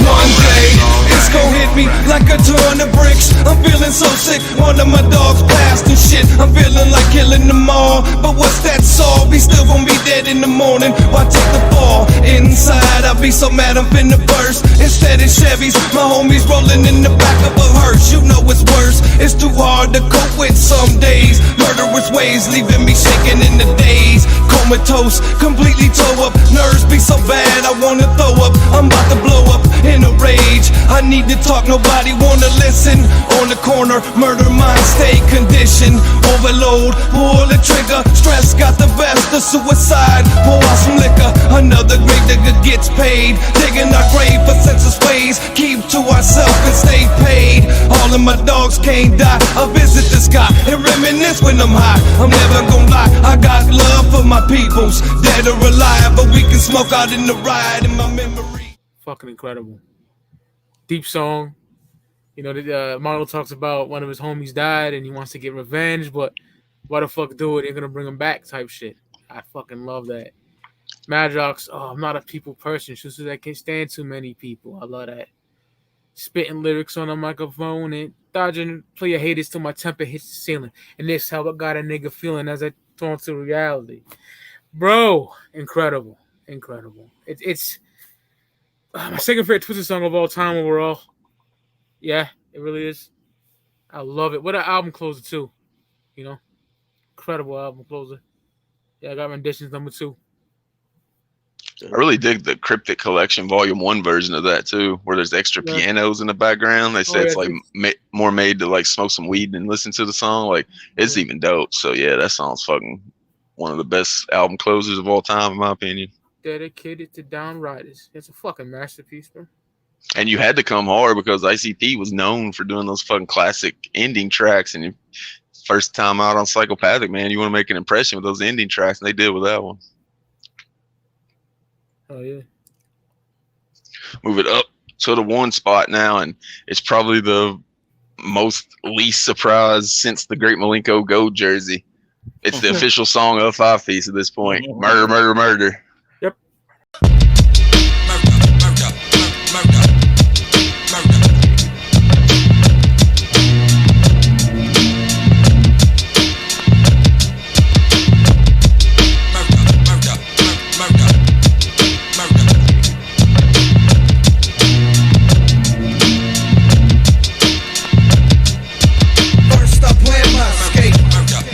One day, it's gon' hit me like a ton of bricks. I'm feeling so sick, one of my dogs passed and shit. I'm feeling like killing them all, but what's that solve? He still gon' be dead in the morning. Why take the fall? Inside, I be so mad I'm finna burst. Instead it's Chevys, my homies rolling in the back of a hearse. You know it's worse, it's too hard to cope with some days. Murderous ways leaving me shaking in the days. Comatose, completely toe up. Nerves be so bad, I wanna throw up. I'm about to blow up in a rage. I need to talk, nobody wanna listen. On the corner, murder mind, stay conditioned. Overload, pull the trigger. Stress got the best of suicide. Pour out some liquor, another great nigga gets paid. Digging our grave for senseless ways. Keep to ourselves and stay paid. All of my dogs can't die. I visit the sky and reminisce when I'm high. I'm never gonna lie, I got love for my peoples. Dead or alive, but we can smoke out in the ride in my memory. Fucking incredible. Deep song. You know, Marlo talks about one of his homies died and he wants to get revenge, but why the fuck do it? They're gonna bring him back type shit. I fucking love that. Madrox, I'm not a people person. She says I can't stand too many people. I love that. Spitting lyrics on a microphone and dodging player haters till my temper hits the ceiling. And this how I got a nigga feeling as I turn to reality. Bro, incredible. Incredible. It's my second favorite Twiztid song of all time overall. Yeah, it really is. I love it. What an album closer too. You know? Incredible album closer. Yeah, I got Renditions number 2. I really dig the Cryptic Collection Volume 1 version of that too, where there's extra pianos in the background. They say it's like more made to like smoke some weed and listen to the song. Like it's even dope. So yeah, that song's fucking one of the best album closers of all time, in my opinion. Dedicated to Down Riders. It's a fucking masterpiece, bro. And you had to come hard because ICP was known for doing those fucking classic ending tracks. And first time out on Psychopathic, man, you want to make an impression with those ending tracks, and they did with that one. Oh yeah. Move it up to the 1 spot now, and it's probably the most least surprised since the Great Malenko Gold jersey. It's the official song of 5 Piece at this point. Murder, murder, murder. Yep.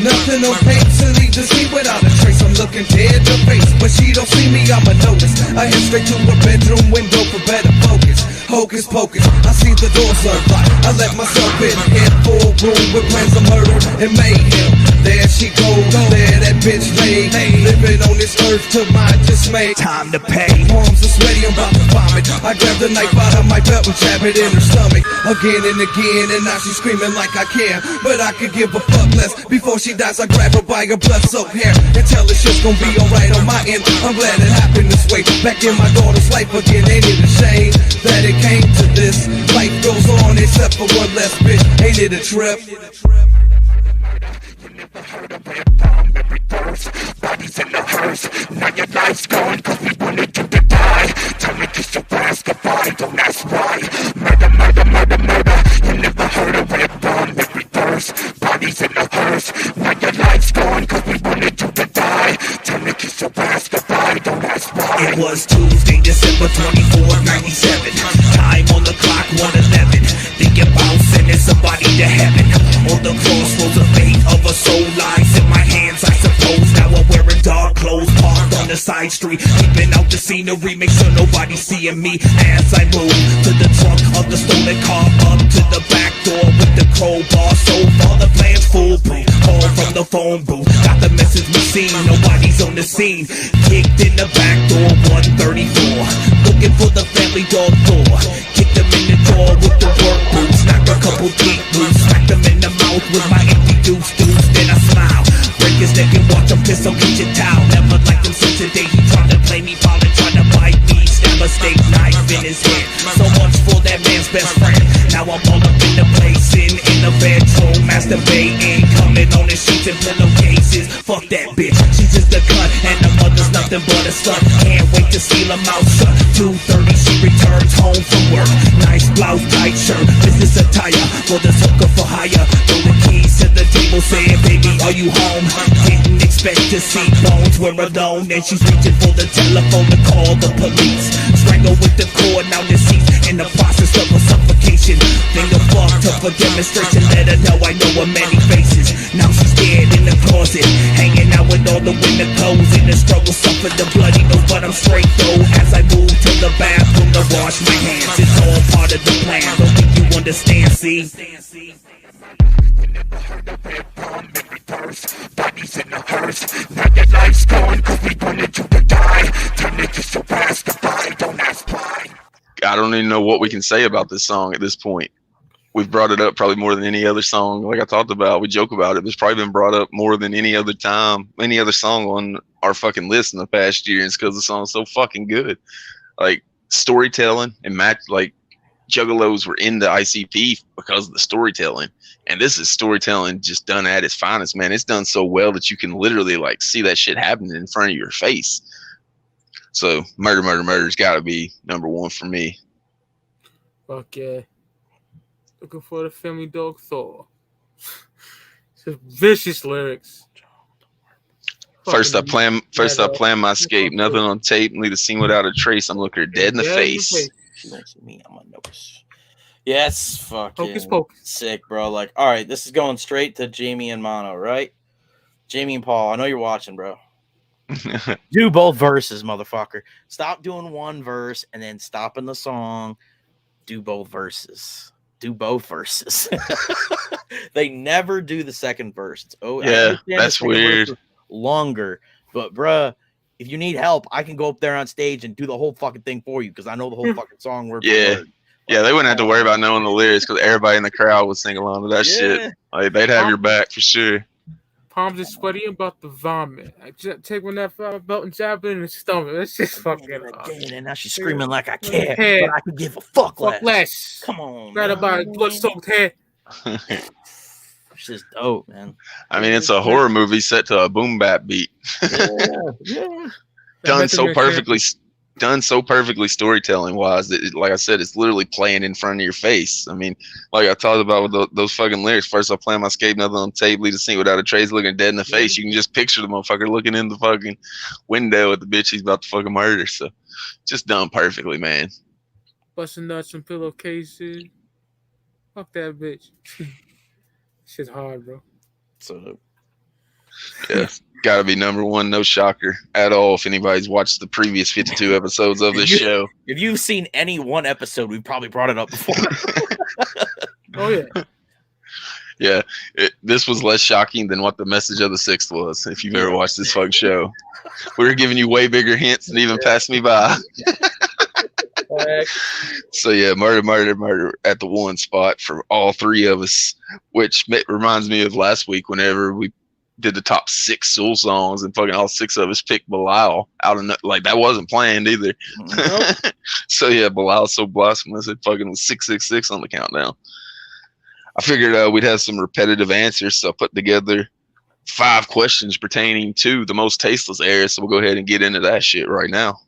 Nothing on paint to leave the scene without a trace. I'm looking dead to face, but she don't see me, I'ma notice. I head straight to her bedroom window for better focus. Hocus pocus, I see the doors unlocked. I let myself in, head full room with plans of murder and mayhem. There she goes, there that bitch lay, living on this earth to my dismay. Time to pay. Palms are sweaty, I'm about to vomit. I grab the knife out of my belt and jab it in her stomach again and again, and now she's screaming like I can, but I could give a fuck less. Before she dies, I grab her by her blood-soaked hair and tell her shit's gonna be alright on my end. I'm glad it happened this way. Back in my daughter's life again, ain't it a shame that it came to this? Life goes on except for one less bitch. Ain't it a trip? Heard of it, bomb every verse. Bodies in the hearse. Now your life's gone, cause we wanted you to die. Tell me kiss your ass goodbye, don't ask why. Murder, murder, murder, murder. You never heard of it, bomb every verse. Bodies in the hearse. Now your life's gone, cause we wanted you to die. Tell me kiss your ass goodbye, don't ask why. It was Tuesday, December 24th, 97. Time on the clock, 1:11. Thinking about sending somebody to heaven. On the crossroads of fate of a soul lies in my hands, I suppose. Now I'm wearing dark clothes, parked on the side street, keeping out the scenery, make sure nobody's seeing me as I move to the trunk of the stolen car, up to the back door with the crowbar. So far the plan's foolproof. Call from the phone booth, got the message machine, nobody's on the scene. Kicked in the back door, 134, looking for the family dog door. Kicked them in the door with the work boots, knocked a couple deep boots, smacked them in the mouth with my empty deuce. Then I smile, break his neck and watch him piss, so get your towel. Never liked him since the day he tried to play me, falling, trying to bite me. Stab a steak knife in his head. So much for that man's best friend. Now I'm all up in the place, in the bedroom, masturbating, coming on the sheets and pillowcases. Fuck that bitch, she's just a cunt, and the mother's nothing but a slut. Can't wait to steal her mouth shut. 2:30 she returns home from work. Nice blouse, tight shirt, business attire for this hooker for hire. Throw the keys to the table, saying, baby, are you home? Didn't expect to see bones, we're alone. And she's reaching for the telephone to call the police. Strangle with the cord, now deceased in the process of a suffocation. Finger fucked up for demonstration, let her know I know her many faces. Now she's dead in the closet, hanging out with all the winter clothes. In the struggle, suffered the bloody nose, but I'm straight though. As I move to the bathroom to wash my hands, it's all part of the plan. Don't think you understand, see? You never heard of it, bomb every verse. Bodies in the hearse. Now your life's gone, cause we wanted you to die. Time to kiss your ass goodbye, don't ask why. I don't even know what we can say about this song at this point. We've brought it up probably more than any other song. Like I talked about, we joke about it. It's probably been brought up more than any other time, any other song on our fucking list in the past year. And it's because the song's so fucking good. Like storytelling and match, like Juggalos were into ICP because of the storytelling. And this is storytelling just done at its finest, man. It's done so well that you can literally like see that shit happening in front of your face. So Murder, Murder, Murder's got to be number one for me. Fuck yeah. Looking for the family dog Thor. Just vicious lyrics. First I plan my escape. Nothing on tape. Leave the scene without a trace. I'm looking her dead in the face. She looks at me, I'm on notice. Yes, fucking Hocus Pocus. Sick, bro. Like, all right, this is going straight to Jamie and Mono, right? Jamie and Paul, I know you're watching, bro. Do both verses, motherfucker. Stop doing one verse and then stopping the song. Do both verses. Do both verses. They never do the second verse. It's, yeah, that's weird. Longer, but bruh, if you need help, I can go up there on stage and do the whole fucking thing for you because I know the whole fucking song word for word. Yeah, they wouldn't have to worry about knowing the lyrics because everybody in the crowd would sing along to that shit. Like, they'd have your back for sure. Palms are sweaty, I'm about to vomit. I just take one that belt and jab it in the stomach. That's just fucking. And now she's screaming like I care, but I could give a fuck less. Come on, right about blood-soaked head. It's just dope, man. I mean, it's a horror movie set to a boom bap beat. Yeah. Done so perfectly storytelling wise that, like I said, it's literally playing in front of your face. I mean, like I talked about with those fucking lyrics. First, I play my skate, nothing on tape, lead a scene without a trace, looking dead in the face. You can just picture the motherfucker looking in the fucking window at the bitch he's about to fucking murder. So, just done perfectly, man. Busting nuts from pillowcases. Fuck that bitch. Shit's hard, bro. So, yeah. Gotta be number one, no shocker at all if anybody's watched the previous 52 episodes of this show. If you've seen any one episode, we've probably brought it up before. Oh, yeah. Yeah, this was less shocking than what the message of the sixth was, if you've ever watched this fucking show. We were giving you way bigger hints than even passed me by. So, yeah, murder at the one spot for all three of us, which reminds me of last week whenever we did the top 6 Soul songs and fucking all 6 of us picked Bilal out of like that wasn't planned either. Nope. So yeah, Bilal's So Blasphemous. It fucking was 666 on the countdown. I figured we'd have some repetitive answers, so I put together 5 questions pertaining to the Most Tasteless era. So we'll go ahead and get into that shit right now.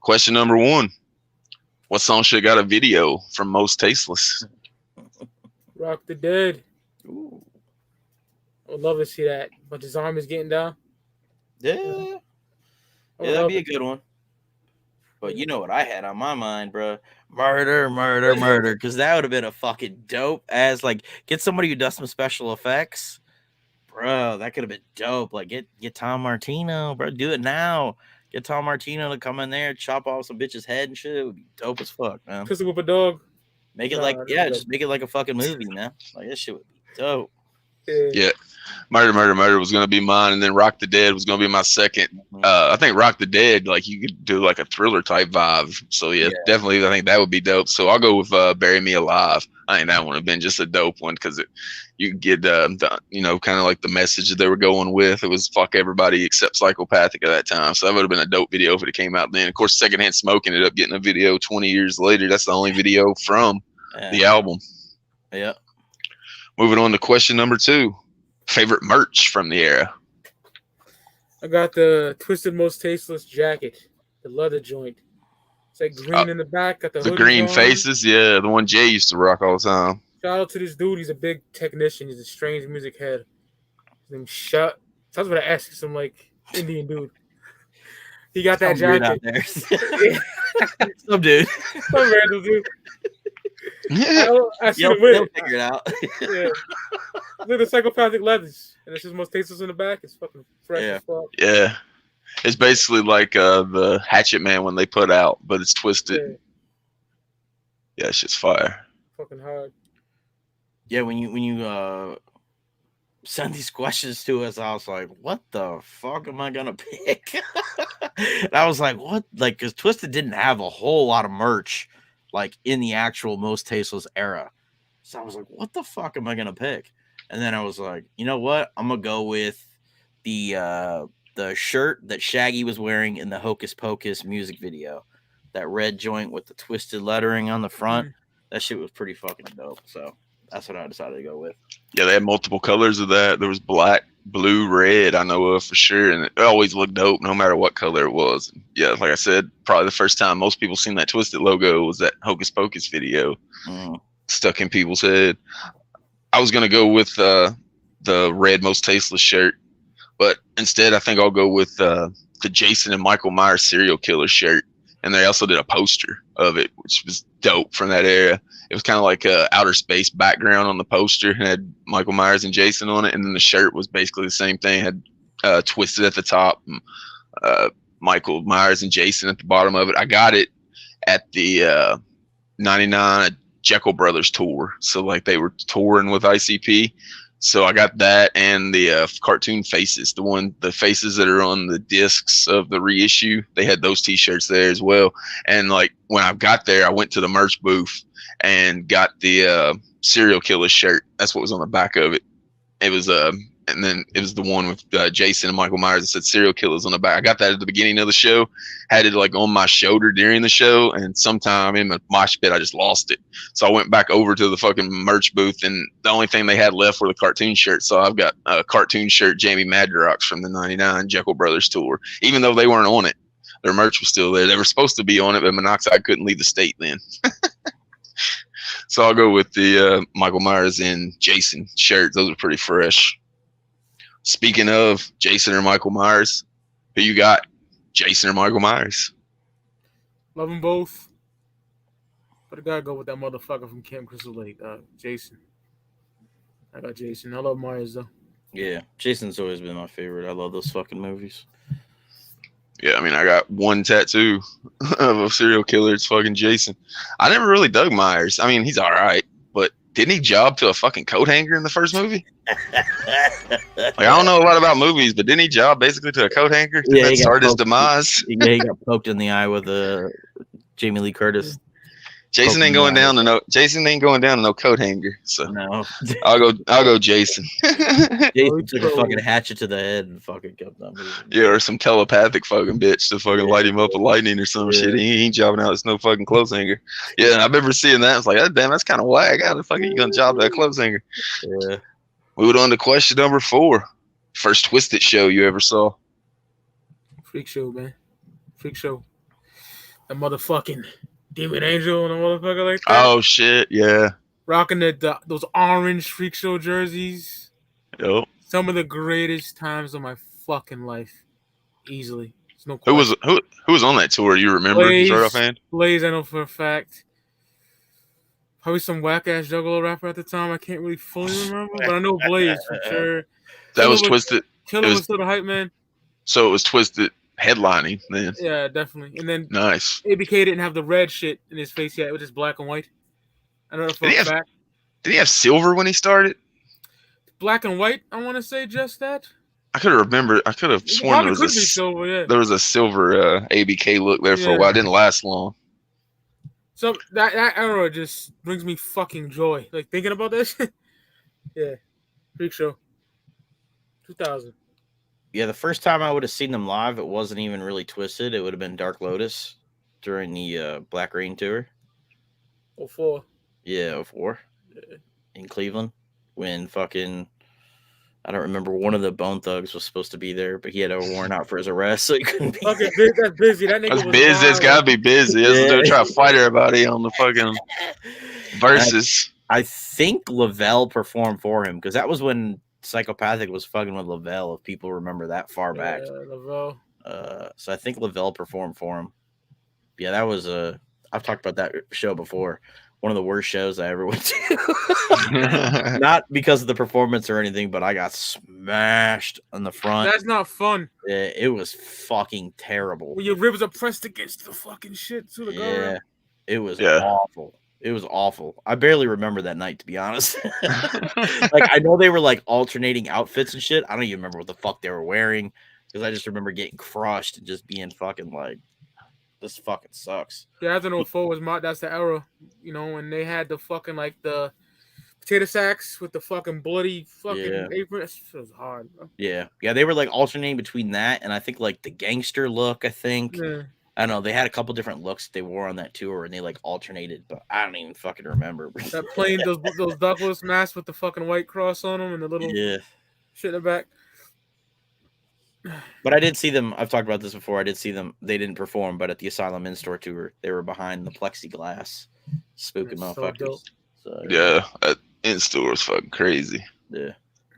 Question number 1. What song should have got a video from Most Tasteless? Rock the Dead. Ooh. I would love to see that. But his arm is getting down. Yeah, that'd be a good one. But you know what I had on my mind, bro? Murder. Because that would have been a fucking dope as, like, get somebody who does some special effects. Bro, that could have been dope. Like, get Tom Martino, bro. Do it now. Get Tom Martino to come in there, chop off some bitch's head and shit. It would be dope as fuck, man. Pistol whip a dog. Make it just make it like a fucking movie, man. Like, this shit would be dope. Yeah. Murder was gonna be mine, and then Rock the Dead was gonna be my second. I think Rock the Dead, like, you could do like a thriller type vibe. So yeah, definitely I think that would be dope. So I'll go with Bury Me Alive. I think that would have been just a dope one because you could get kind of like the message that they were going with. It was fuck everybody except Psychopathic at that time. So that would have been a dope video if it came out then. Of course, Secondhand Smoke ended up getting a video 20 years later. That's the only video from the album. Yeah. Moving on to question number 2. Favorite merch from the era? I got the Twiztid Most Tasteless jacket, the leather joint. It's like green in the back. Got the green faces. Yeah, the one Jay used to rock all the time. Shout out to this dude. He's a big technician. He's a strange music head. His name's Shut. So I was going to ask you, some like Indian dude. He got that jacket. Out there. Some dude. Some random dude. I see the they'll figure it out. Yeah. Look at the Psychopathic leathers. And it's just Most Tasteless in the back. It's fucking fresh as fuck. Yeah. It's basically like the Hatchet Man when they put out, but it's twisted. Yeah, it's just fire. Fucking hard. Yeah, when you send these questions to us, I was like, what the fuck am I gonna pick? And I was like, what? Like, because Twiztid didn't have a whole lot of merch like in the actual Most Tasteless era. So I was like, what the fuck am I gonna pick? And then I was like, you know what? I'm gonna go with the shirt that Shaggy was wearing in the Hocus Pocus music video. That red joint with the twisted lettering on the front. That shit was pretty fucking dope. So that's what I decided to go with. Yeah, they had multiple colors of that. There was black, blue, red, I know of for sure. And it always looked dope no matter what color it was. Yeah, like I said, probably the first time most people seen that Twiztid logo was that Hocus Pocus video stuck in people's head. I was going to go with the red Most Tasteless shirt. But instead, I think I'll go with the Jason and Michael Myers serial killer shirt. And they also did a poster of it, which was dope from that era. It was kind of like a outer space background on the poster. It had Michael Myers and Jason on it. And then the shirt was basically the same thing. It had Twiztid at the top, Michael Myers and Jason at the bottom of it. I got it at the 99 Jekyll Brothers tour. So like they were touring with ICP. So I got that and the cartoon faces, the faces that are on the discs of the reissue. They had those T-shirts there as well. And like when I got there, I went to the merch booth and got the serial killer shirt. That's what was on the back of it. It was and then it was the one with Jason and Michael Myers that said serial killers on the back. I got that at the beginning of the show, had it like on my shoulder during the show, and sometime in the mosh pit I just lost it. So I went back over to the fucking merch booth, and the only thing they had left were the cartoon shirts. So I've got a cartoon shirt, Jamie Madrox from the '99 Jekyll Brothers tour. Even though they weren't on it, their merch was still there. They were supposed to be on it, but Monoxide couldn't leave the state then. So I'll go with the Michael Myers and Jason shirts. Those are pretty fresh. Speaking of Jason or Michael Myers, who you got? Jason or Michael Myers? Love them both. But I gotta go with that motherfucker from Camp Crystal Lake, Jason. I got Jason. I love Myers though. Yeah, Jason's always been my favorite. I love those fucking movies. Yeah, I mean, I got one tattoo of a serial killer. It's fucking Jason. I never really dug Myers. I mean, he's all right, but didn't he job to a fucking coat hanger in the first movie? Like, I don't know a lot about movies, but didn't he job basically to a coat hanger? Did that start his demise? Yeah, he got poked in the eye with Jamie Lee Curtis. Jason ain't going down to no coat hanger. So no, I'll go Jason. Jason took a fucking hatchet to the head and fucking kept that movie. Yeah, or some telepathic fucking bitch to fucking light him up with lightning or some shit. He ain't jobbing out. It's no fucking clothes hanger. Yeah, I remember seeing that. I was like, oh, damn, that's kind of whack. How the fuck are you gonna job that clothes hanger? Yeah. Moving on to question number 4. First Twiztid show you ever saw? Freak show, man. Freak show. That motherfucking Demon Angel and a motherfucker like that. Oh shit, yeah. Rocking those orange Freak Show jerseys. Yep. Some of the greatest times of my fucking life. Easily. There's no question. Who was on that tour? You remember? Blaze, I know for a fact. Probably some whack ass Juggalo rapper at the time. I can't really fully remember, but I know Blaze for sure. That was Twiztid. Killer was still the hype man. So it was Twiztid headlining then. Yeah, definitely. And then nice. ABK didn't have the red shit in his face yet. It was just black and white. I don't know for a fact. Did he have silver when he started? Black and white, I want to say just that. I could have remembered. I could have sworn there was a silver ABK look there for a while. It didn't last long. So that era just brings me fucking joy. Like thinking about this. Yeah. Freak show. 2000. Yeah, the first time I would have seen them live, it wasn't even really Twiztid. It would have been Dark Lotus during the Black Rain tour. 04. Yeah, 04. Yeah. In Cleveland. When fucking, I don't remember, one of the Bone Thugs was supposed to be there, but he had a warrant out for his arrest, so he couldn't be fucking that's busy. That nigga was busy. It's gotta be busy. They're trying to fight everybody on the fucking verses. I think Lavelle performed for him, because that was when Psychopathic was fucking with Lavelle, if people remember that far back. Lavelle. So I think Lavelle performed for him. Yeah, that was I've talked about that show before. One of the worst shows I ever went to. Not because of the performance or anything, but I got smashed on the front. That's not fun. It was fucking terrible. Well, your ribs are pressed against the fucking shit too. Yeah, it was awful. It was awful. I barely remember that night, to be honest. Like, I know they were like alternating outfits and shit. I don't even remember what the fuck they were wearing, because I just remember getting crushed and just being fucking like, this fucking sucks. Yeah, I don't know if that's the era, you know, when they had the fucking like the potato sacks with the fucking bloody fucking apron. It was hard, bro. Yeah, they were like alternating between that and I think like the gangster look. I think I don't know. They had a couple different looks they wore on that tour, and they like alternated, but I don't even fucking remember. That plain those Douglas masks with the fucking white cross on them and the little shit in the back. But I did see them. I've talked about this before. I did see them. They didn't perform, but at the Asylum in-store tour, they were behind the plexiglass, spooking motherfuckers. So, yeah, that in-store was fucking crazy. Yeah.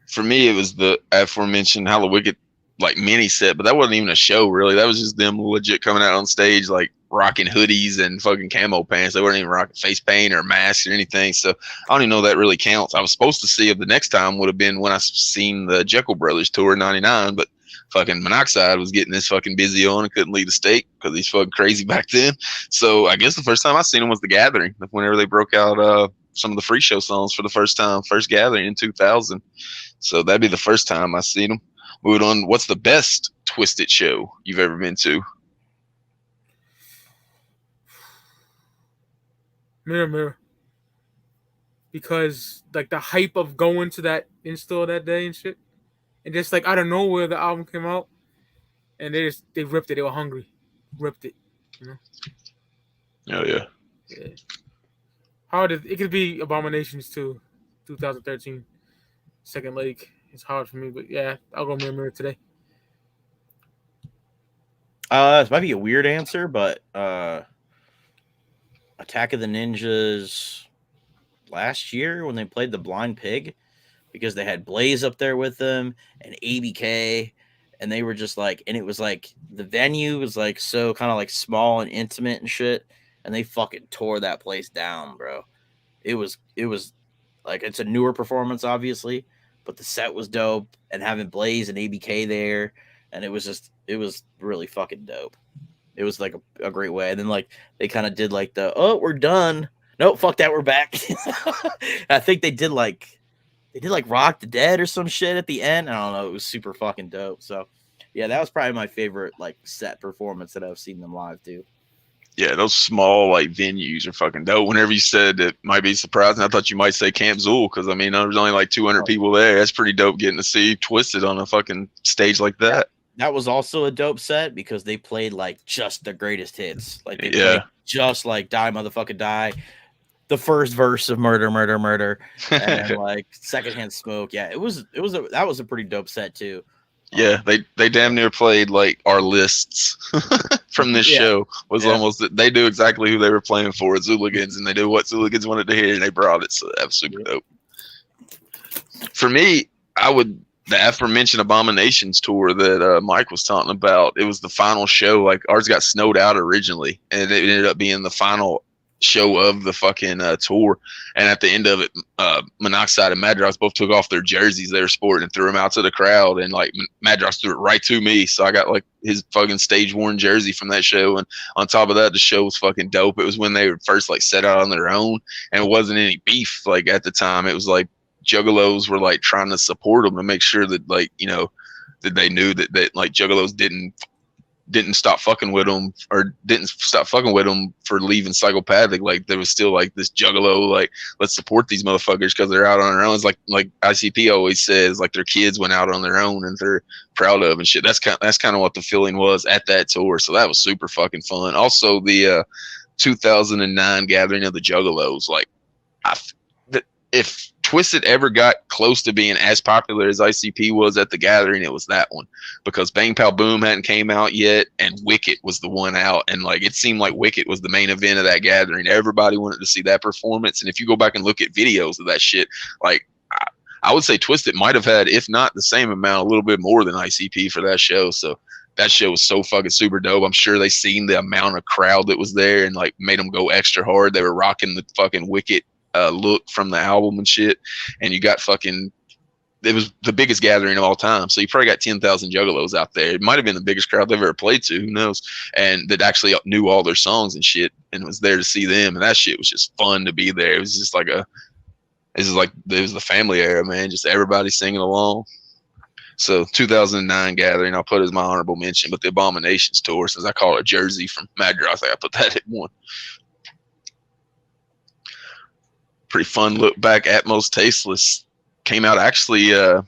For me, it was the aforementioned Hallowicked like mini set, but that wasn't even a show really. That was just them legit coming out on stage like rocking hoodies and fucking camo pants. They weren't even rocking face paint or masks or anything. So I don't even know if that really counts. I was supposed to see it the next time would have been when I seen the Jekyll Brothers tour in '99, but fucking Monoxide was getting this fucking busy on and couldn't lead a state because he's fucking crazy back then. So I guess the first time I seen him was The Gathering, whenever they broke out some of the free show songs for the first time, first Gathering in 2000. So that'd be the first time I seen him. Moving on, what's the best Twiztid show you've ever been to? Mirror, Mirror. Because like the hype of going to that in-store that day and shit, and just like out of nowhere the album came out, and they ripped it. They were hungry, ripped it. You know? Oh yeah. Yeah. Hard. It could be Abominations too. 2013, Second Lake. It's hard for me, but yeah, I'll go Mirror, Mirror today. This might be a weird answer, but Attack of the Ninjas last year when they played the Blind Pig, because they had Blaze up there with them and ABK, and they were just like, and it was like the venue was like so kind of like small and intimate and shit, and they fucking tore that place down, bro. It was like, it's a newer performance obviously, but the set was dope, and having Blaze and ABK there, and it was really fucking dope. It was like a great way. And then like they kind of did like we're done. Nope, fuck that, we're back. I think they did like Rock the Dead or some shit at the end. I don't know. It was super fucking dope. So yeah, that was probably my favorite like set performance that I've seen them live do. Yeah, those small like venues are fucking dope. Whenever you said it might be surprising, I thought you might say Camp Zool, because I mean there was only like 200 people there. That's pretty dope getting to see Twiztid on a fucking stage like that. That was also a dope set because they played like just the greatest hits. Like they played just like Die Motherfucking Die, the first verse of Murder, Murder, Murder, and like Secondhand Smoke. Yeah, that was a pretty dope set too. Yeah, they damn near played like our lists from this show. Was almost, they do exactly who they were playing for, Zooligans, and they do what Zooligans wanted to hear, and they brought it. So that was super dope. For me, the aforementioned Abominations tour that Mike was talking about, it was the final show. Like ours got snowed out originally, and it ended up being the final show of the fucking tour. And at the end of it, Monoxide and Madrox both took off their jerseys they were sporting and threw them out to the crowd. And like Madrox threw it right to me, so I got like his fucking stage worn jersey from that show. And on top of that, the show was fucking dope. It was when they were first like set out on their own, and it wasn't any beef like at the time. It was like Juggalos were like trying to support them to make sure that like, you know, that they knew that like Juggalos didn't stop fucking with them, or didn't stop fucking with them for leaving Psychopathic. Like there was still like this Juggalo, like, let's support these motherfuckers because they're out on their own. It's like ICP always says, like their kids went out on their own and they're proud of and shit. That's kind of what the feeling was at that tour. So that was super fucking fun. Also the 2009 gathering of the Juggalos, like if Twiztid ever got close to being as popular as ICP was at the gathering, it was that one, because Bang Pow Boom hadn't came out yet, and Wicked was the one out, and like it seemed like Wicked was the main event of that gathering. Everybody wanted to see that performance, and if you go back and look at videos of that shit, like I would say Twiztid might have had, if not the same amount, a little bit more than ICP for that show. So that show was so fucking super dope. I'm sure they seen the amount of crowd that was there and like made them go extra hard. They were rocking the fucking Wicked look from the album and shit, and you got fucking, it was the biggest gathering of all time, so you probably got 10,000 Juggalos out there. It might have been the biggest crowd they've ever played to, who knows, and that actually knew all their songs and shit and was there to see them, and that shit was just fun to be there. It was just like it was the family era, man, just everybody singing along. So 2009 gathering I'll put as my honorable mention, but the Abominations tour, since I call it Jersey from Madrox, I put that at one. Pretty fun look back at Mostasteless. Came out actually, of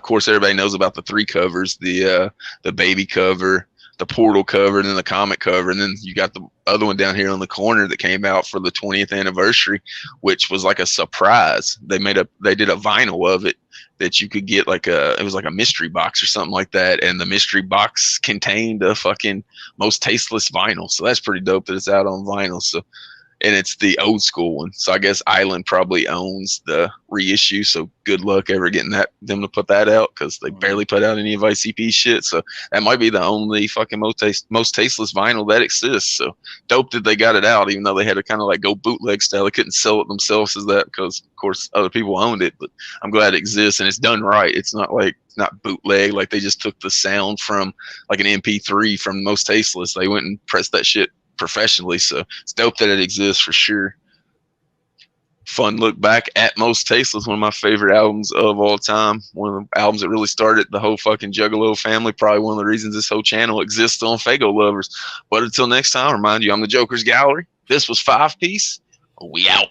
course everybody knows about the 3 covers, the baby cover, the portal cover, and then the comic cover, and then you got the other one down here on the corner that came out for the 20th anniversary, which was like a surprise. They did a vinyl of it that you could get, it was like a mystery box or something like that, and the mystery box contained a fucking Mostasteless vinyl. So that's pretty dope that it's out on vinyl. So and it's the old school one. So I guess Island probably owns the reissue. So good luck ever getting them to put that out, because they barely put out any of ICP shit. So that might be the only fucking most tasteless vinyl that exists. So dope that they got it out, even though they had to kind of like go bootleg style. They couldn't sell it themselves as that because, of course, other people owned it. But I'm glad it exists and it's done right. It's not like not bootleg, like they just took the sound from like an MP3 from Most Tasteless. They went and pressed that shit professionally, so it's dope that it exists for sure. Fun look back at Most Tasteless, one of my favorite albums of all time. One of the albums that really started the whole fucking Juggalo family. Probably one of the reasons this whole channel exists on Fago Lovers. But until next time, remind you, I'm the Jokerz Gallery. This was 5 Piece. We out.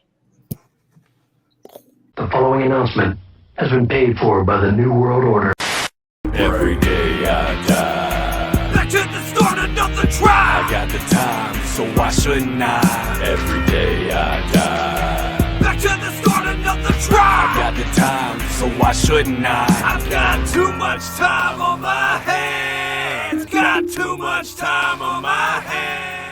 The following announcement has been paid for by the New World Order. Every day I die. Back to the start, another try. I got the time, so why shouldn't I? Every day I die. Back to the start, another try. I got the time, so why shouldn't I? I've got too much time on my hands. Got too much time on my hands.